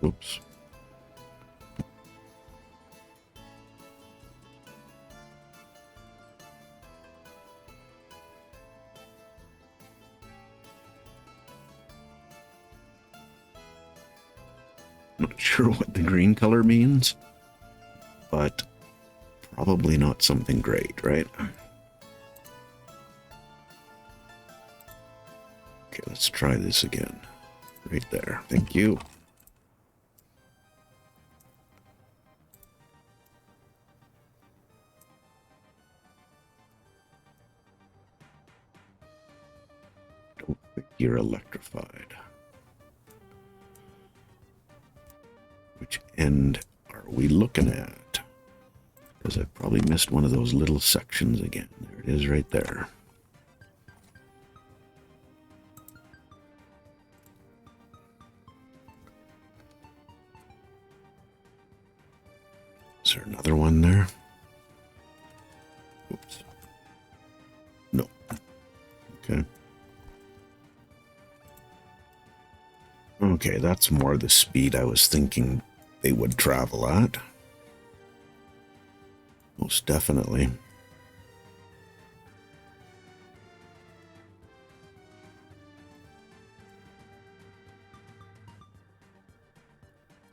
Oops. Not sure what the green color means, but probably not something great, right? Okay, let's try this again. Right there. Thank you. Don't think you're electrified. Which end are we looking at? Because I've probably missed one of those little sections again. There it is right there. Is there another one there? Oops. No. Okay. Okay, that's more the speed I was thinking they would travel at. Most definitely. At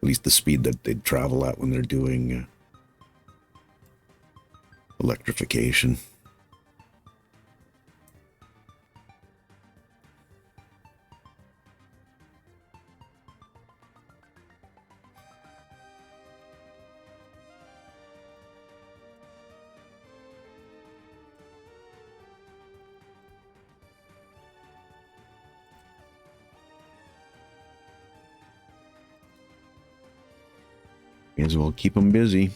least the speed that they'd travel at when they're doing electrification. May as well keep them busy.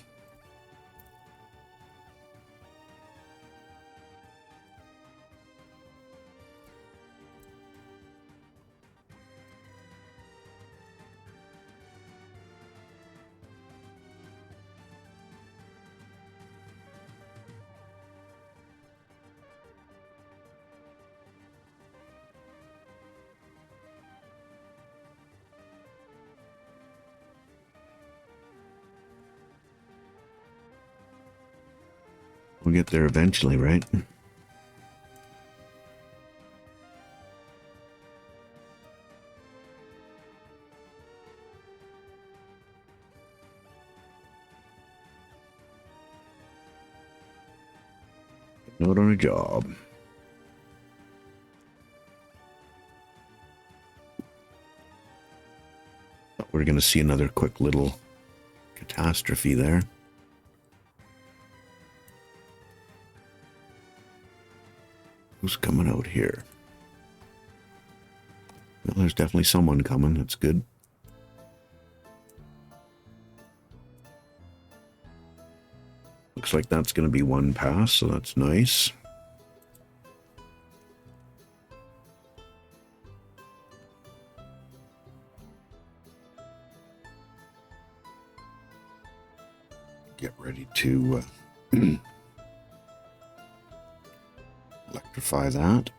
We'll get there eventually, right? Note on a job. Thought we were going to see another quick little catastrophe there. Who's coming out here? Well, there's definitely someone coming. That's good. Looks like that's going to be one pass, so that's nice. Get ready to electrify that.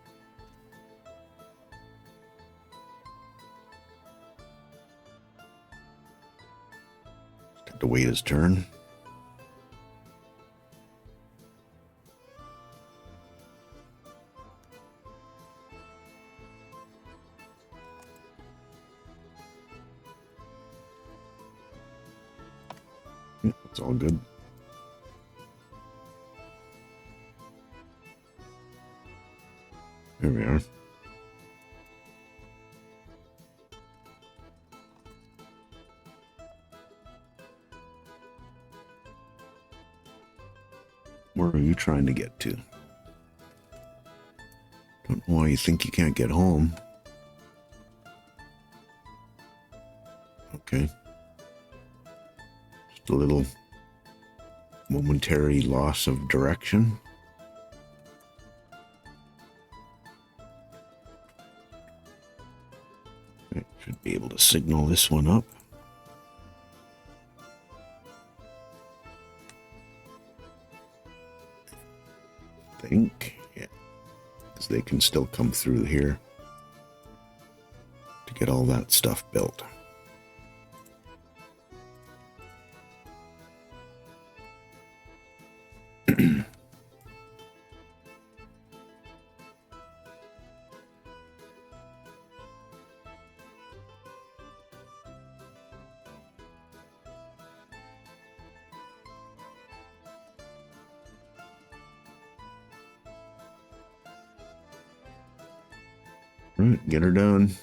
Just have to wait his turn. Yeah, it's all good. There we are. Where are you trying to get to? Don't know why you think you can't get home. Okay. Just a little momentary loss of direction. I should be able to signal this one up. I think, yeah, because they can still come through here to get all that stuff built. Right, get her done.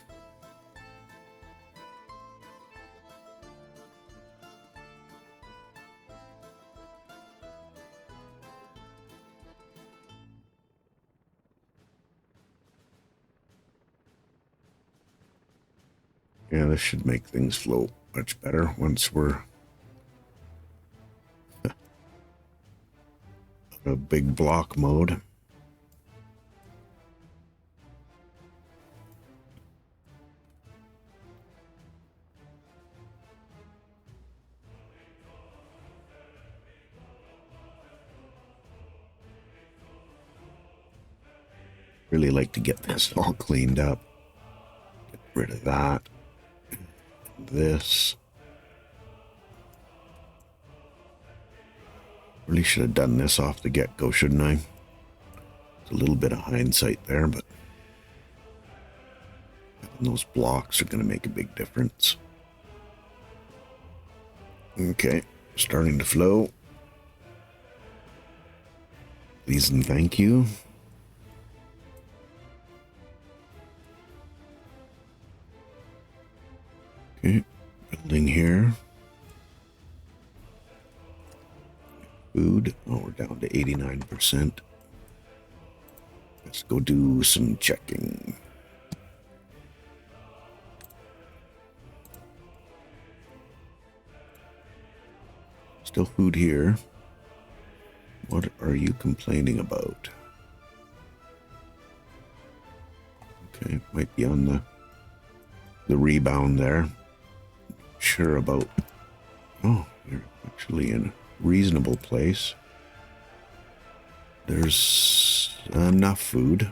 Yeah, this should make things flow much better once we're out of big block mode. Really like to get this all cleaned up. Get rid of that. This. Really should have done this off the get-go, shouldn't I? It's a little bit of hindsight there, but those blocks are going to make a big difference. Okay, starting to flow. Please and thank you. Okay, building here. Food. Oh, we're down to 89%. Let's go do some checking. Still food here. What are you complaining about? Okay, might be on the rebound there. Sure about. Oh, you're actually in a reasonable place. There's enough food.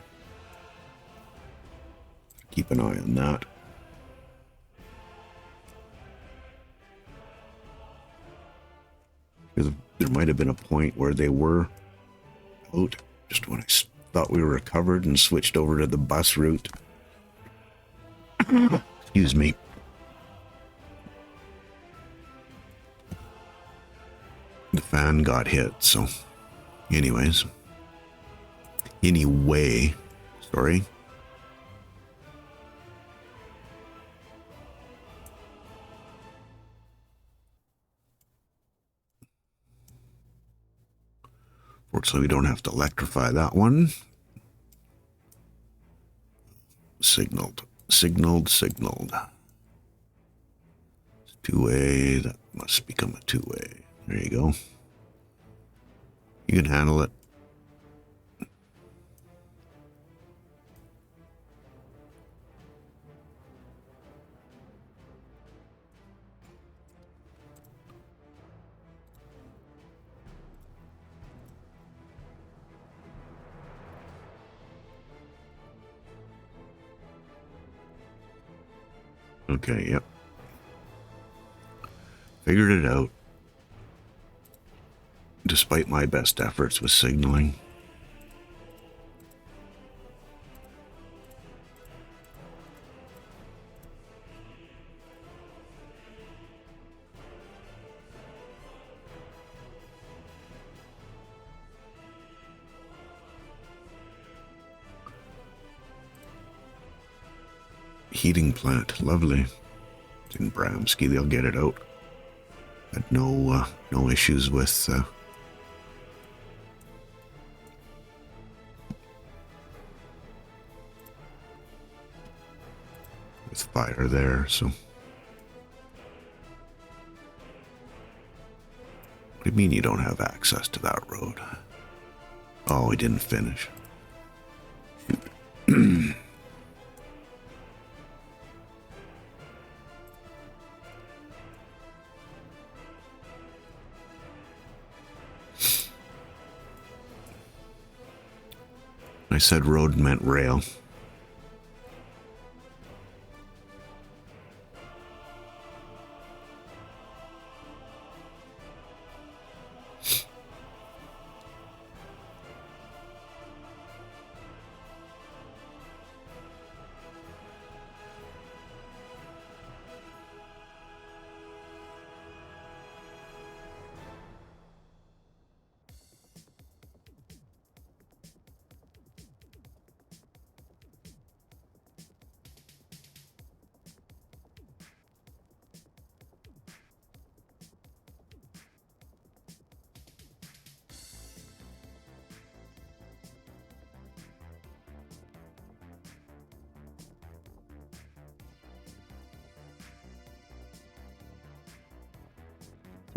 Keep an eye on that. Because there might have been a point where they were out just when I thought we were covered and switched over to the bus route. Excuse me. The fan got hit, so anyways. Anyway, sorry. Fortunately, we don't have to electrify that one. Signaled. It's two-way. That must become a two-way. There you go. You can handle it. Okay, yep. Figured it out. Despite my best efforts with signaling. Heating plant, lovely. It's in Bramsky, they'll get it out. Had no issues with fire there, so. What do you mean you don't have access to that road? Oh, we didn't finish. I said road meant rail.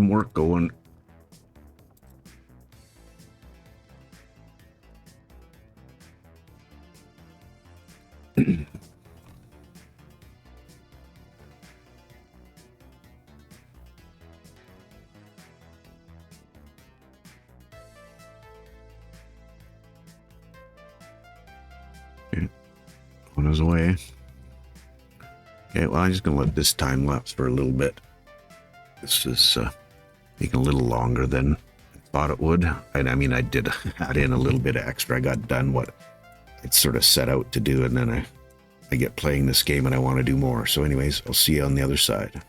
some work going. Okay, on his way. Okay, well, I'm just going to let this time lapse for a little bit. This is taking a little longer than I thought it would. I mean, I did add in a little bit of extra. I got done what I'd sort of set out to do, and then I get playing this game and I want to do more. So anyways, I'll see you on the other side.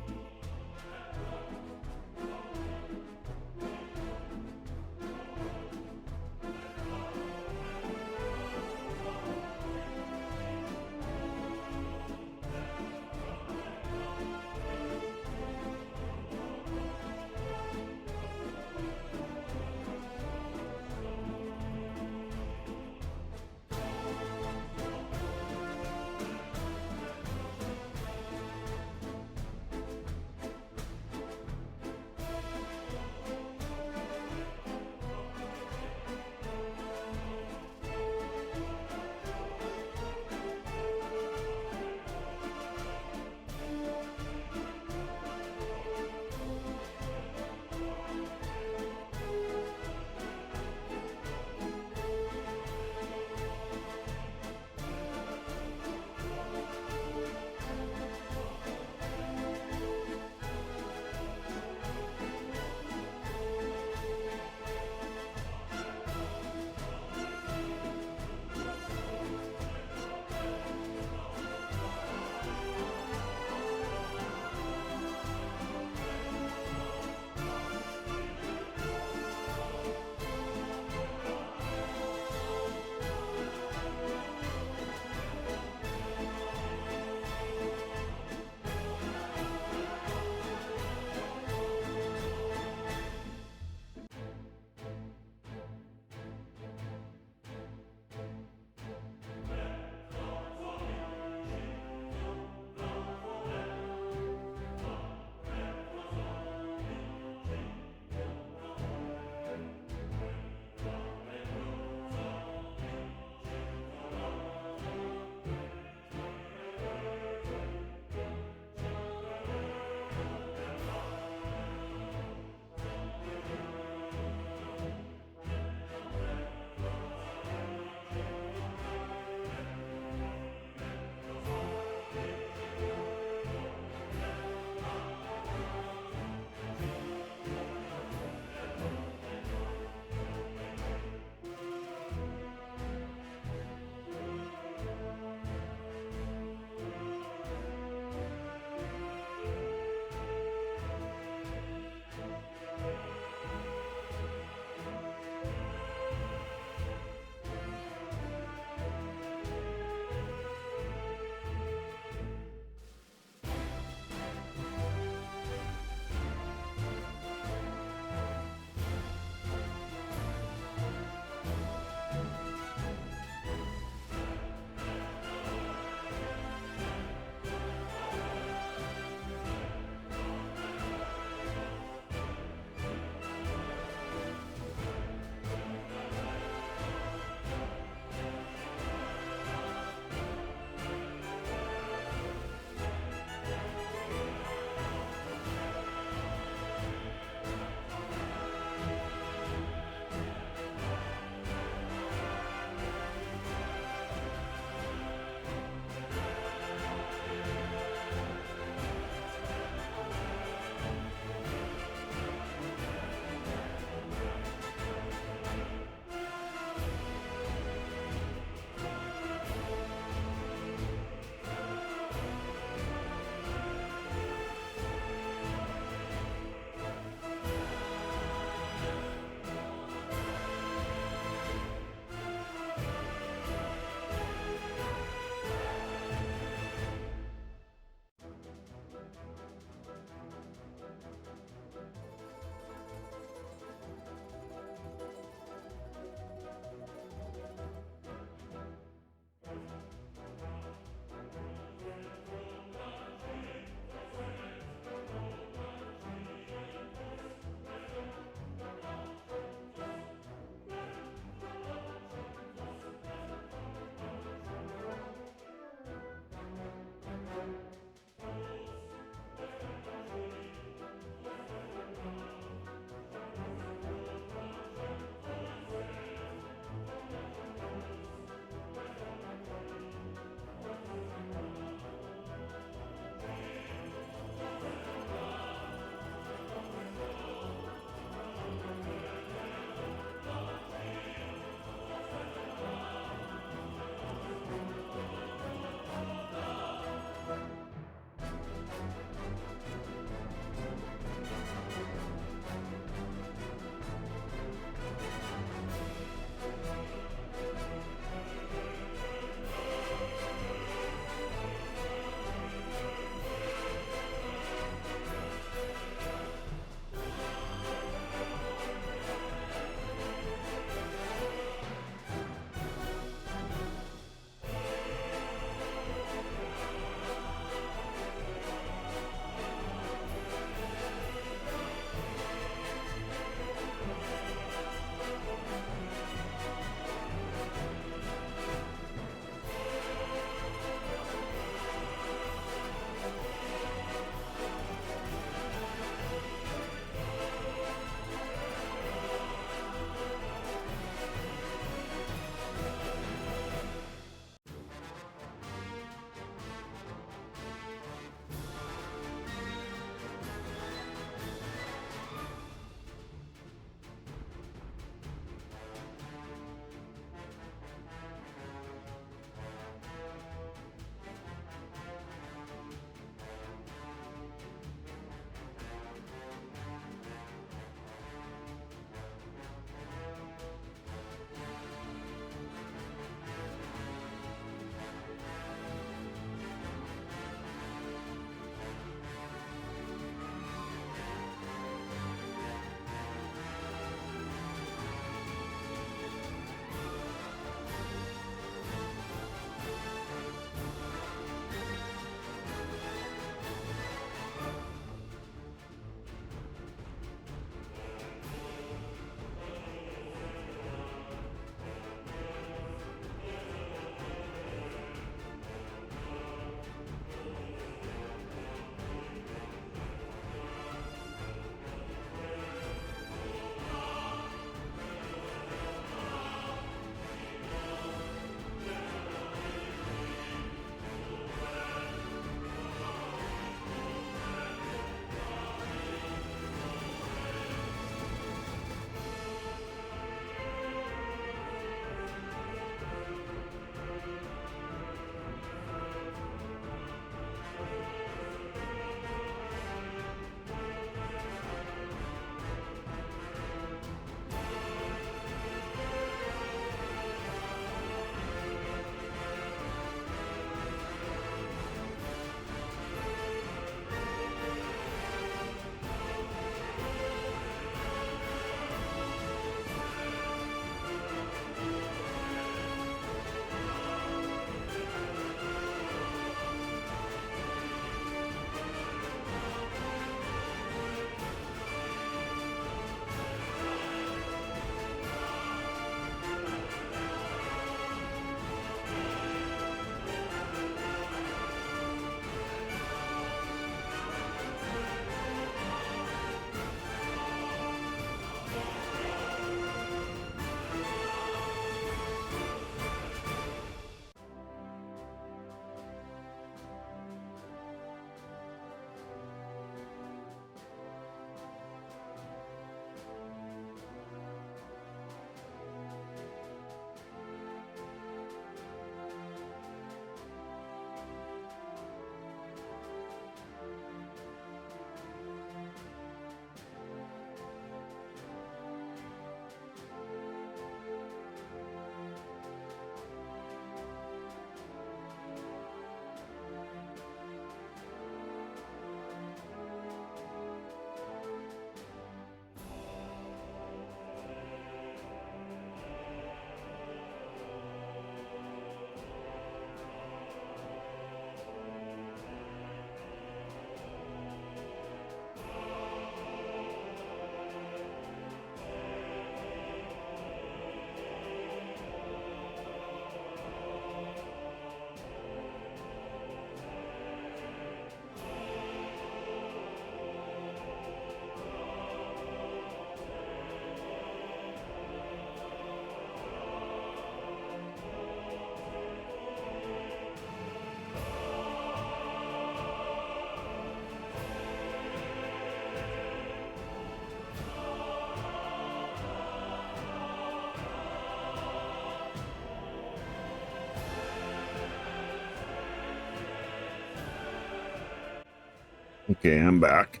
Okay, I'm back.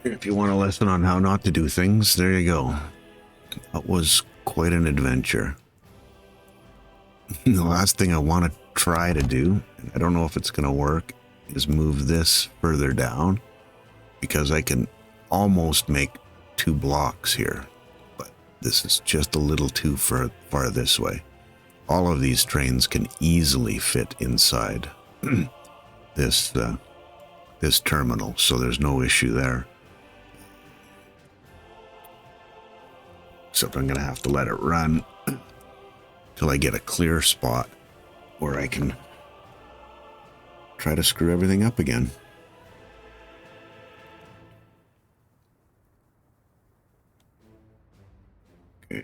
If you want a lesson on how not to do things, there you go. That was quite an adventure. The last thing I want to try to do, and I don't know if it's going to work, is move this further down, because I can almost make 2 blocks here, but this is just a little too far this way. All of these trains can easily fit inside this terminal, so there's no issue there. Except I'm going to have to let it run till I get a clear spot where I can try to screw everything up again. Okay,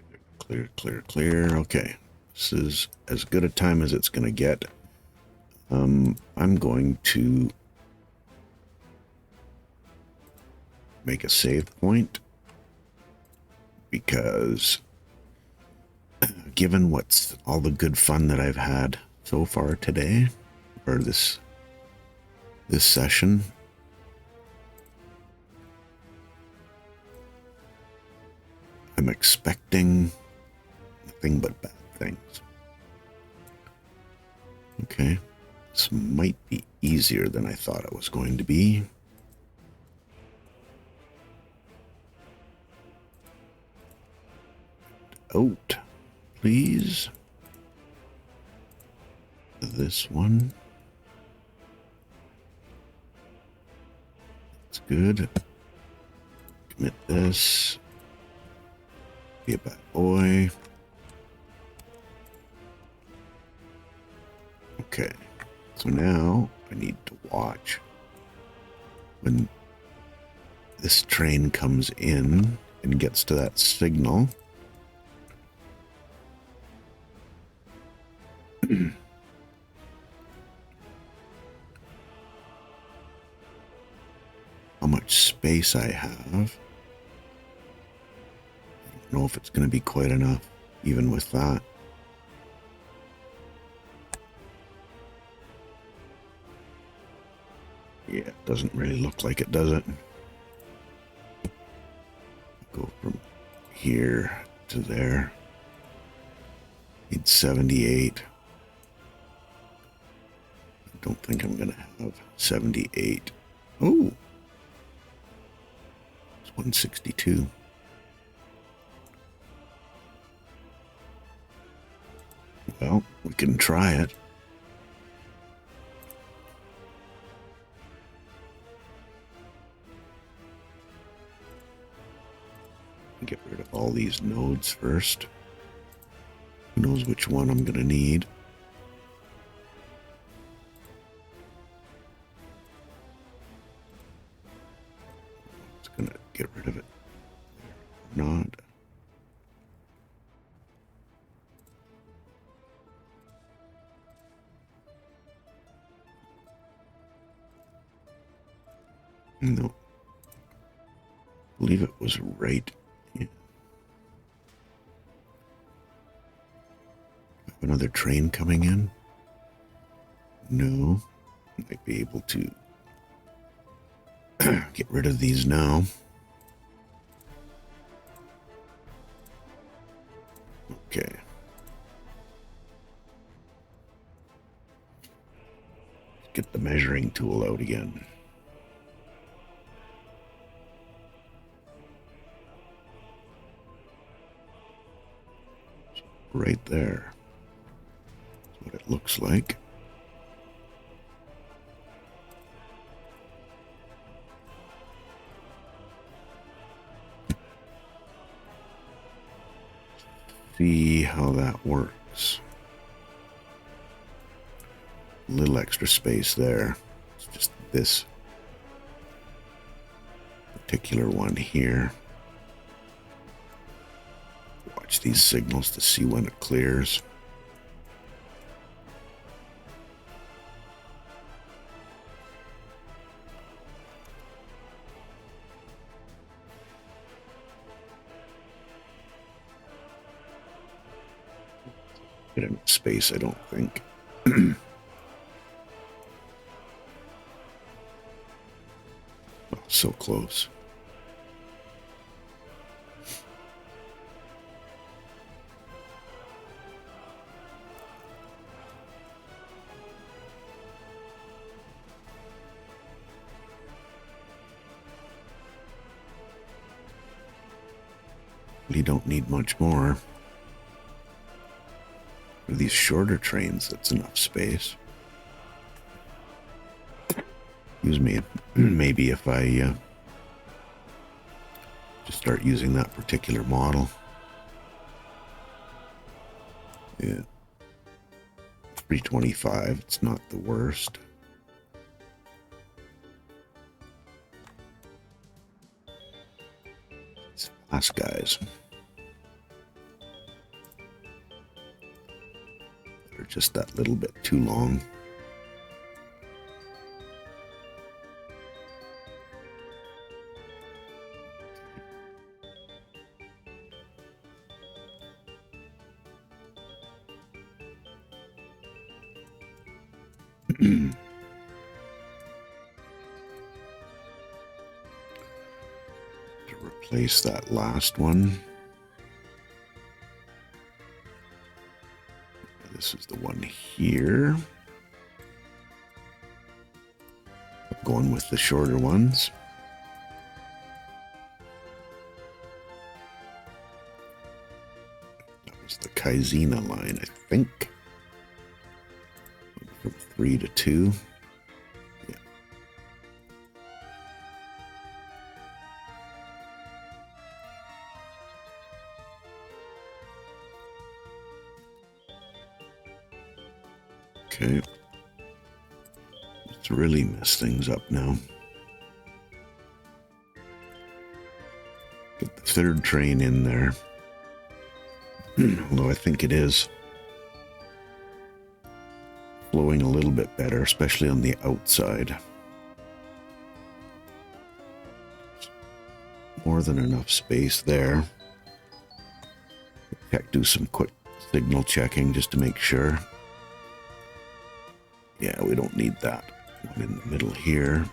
clear. Okay, this is as good a time as it's going to get. I'm going to make a save point, because given what's all the good fun that I've had so far today, or this session, I'm expecting nothing but bad things. Okay, this might be easier than I thought it was going to be. Out, please. This one. That's good. Commit this. Be a bad boy. Okay. So now I need to watch when this train comes in and gets to that signal. How much space I have. I don't know if it's going to be quite enough, even with that. Yeah, it doesn't really look like it, does it? Go from here to there. Need 78. I don't think I'm going to have 78. Oh! It's 162. Well, we can try it. Get rid of all these nodes first. Who knows which one I'm going to need. It's going to get rid of it. Not. No. I believe it was right. Yeah. Have another train coming in? No. Might be able to get rid of these now. Okay. Let's get the measuring tool out again. Right there. That's what it looks like. See how that works. A little extra space there. It's just this particular one here. Watch these signals to see when it clears. Get enough space, I don't think. So close. You don't need much more. For these shorter trains, that's enough space. Excuse me. Maybe if I just start using that particular model. Yeah. 325, it's not the worst. These fast guys. They're just that little bit too long. To replace that last one. This is the one here. I'm going with the shorter ones. That was the Kaizena line, I think. From 3 to 2. Yeah. Okay. Let's really mess things up now. Get the third train in there. Although I think it is flowing a little bit better, especially on the outside. More than enough space there. Do some quick signal checking just to make sure. Yeah, we don't need that one in the middle here.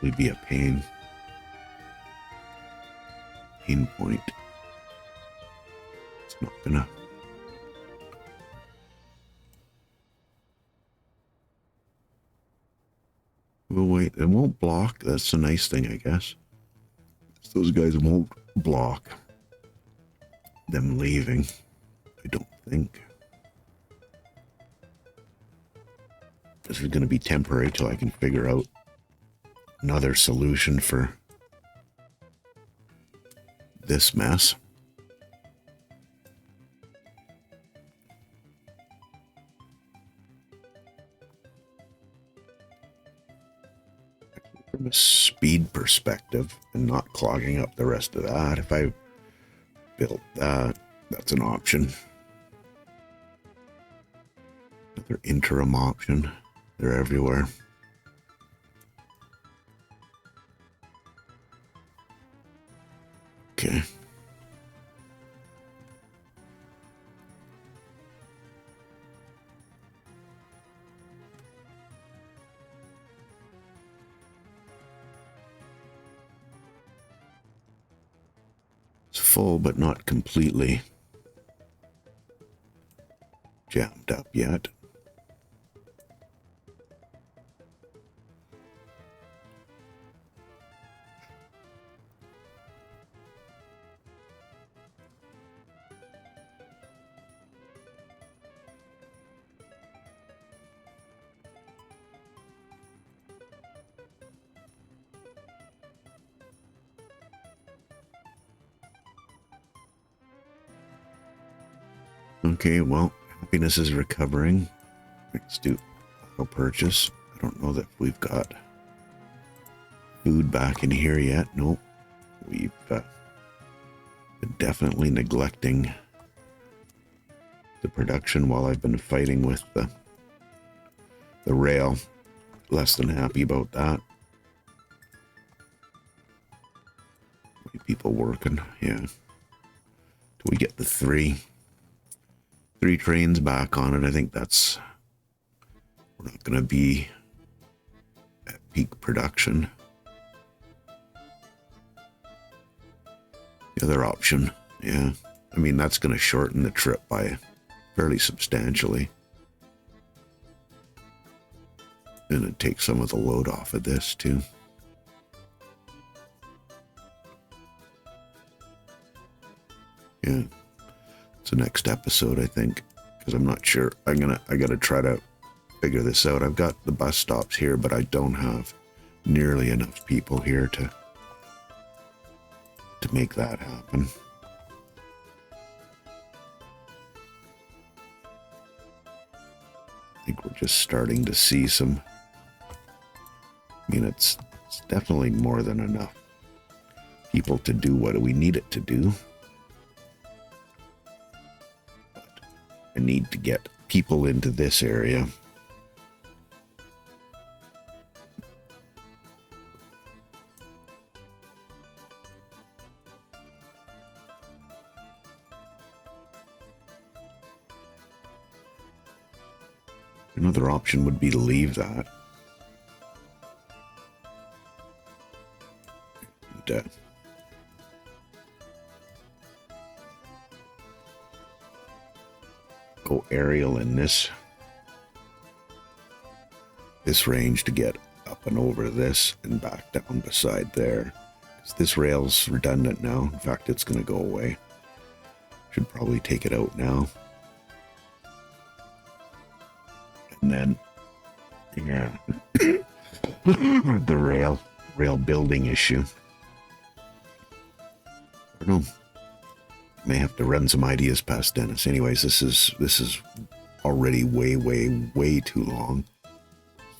Would be a pain point. It's not gonna. Oh wait, it won't block. That's a nice thing, I guess. Those guys won't block them leaving, I don't think. This is going to be temporary till I can figure out another solution for this mess. From a speed perspective and not clogging up the rest of that, if I built that, that's an option. Another interim option. They're everywhere. Okay. It's full, but not completely jammed up yet. Okay, well, happiness is recovering. Let's do auto purchase. I don't know that we've got food back in here yet. Nope. We've been definitely neglecting the production while I've been fighting with the rail. Less than happy about that. People working, yeah. Do we get the three trains back on it? I think that's We're not going to be at peak production. The other option, yeah, I mean, that's going to shorten the trip by fairly substantially. And it takes some of the load off of this too. Yeah, it's the next episode, I think, because I'm not sure. I gotta try to figure this out. I've got the bus stops here, but I don't have nearly enough people here to make that happen. I think we're just starting to see some. I mean, it's definitely more than enough people to do what we need it to do. I need to get people into this area. Another option would be to leave that. And, go aerial in this range to get up and over this and back down beside there. This rail's redundant now. In fact, it's going to go away. Should probably take it out now. And then, yeah, the rail building issue. I don't know. May have to run some ideas past Dennis. Anyways, this is already way too long.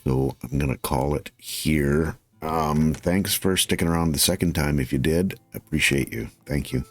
So I'm gonna call it here. Thanks for sticking around the second time. If you did, appreciate you. Thank you.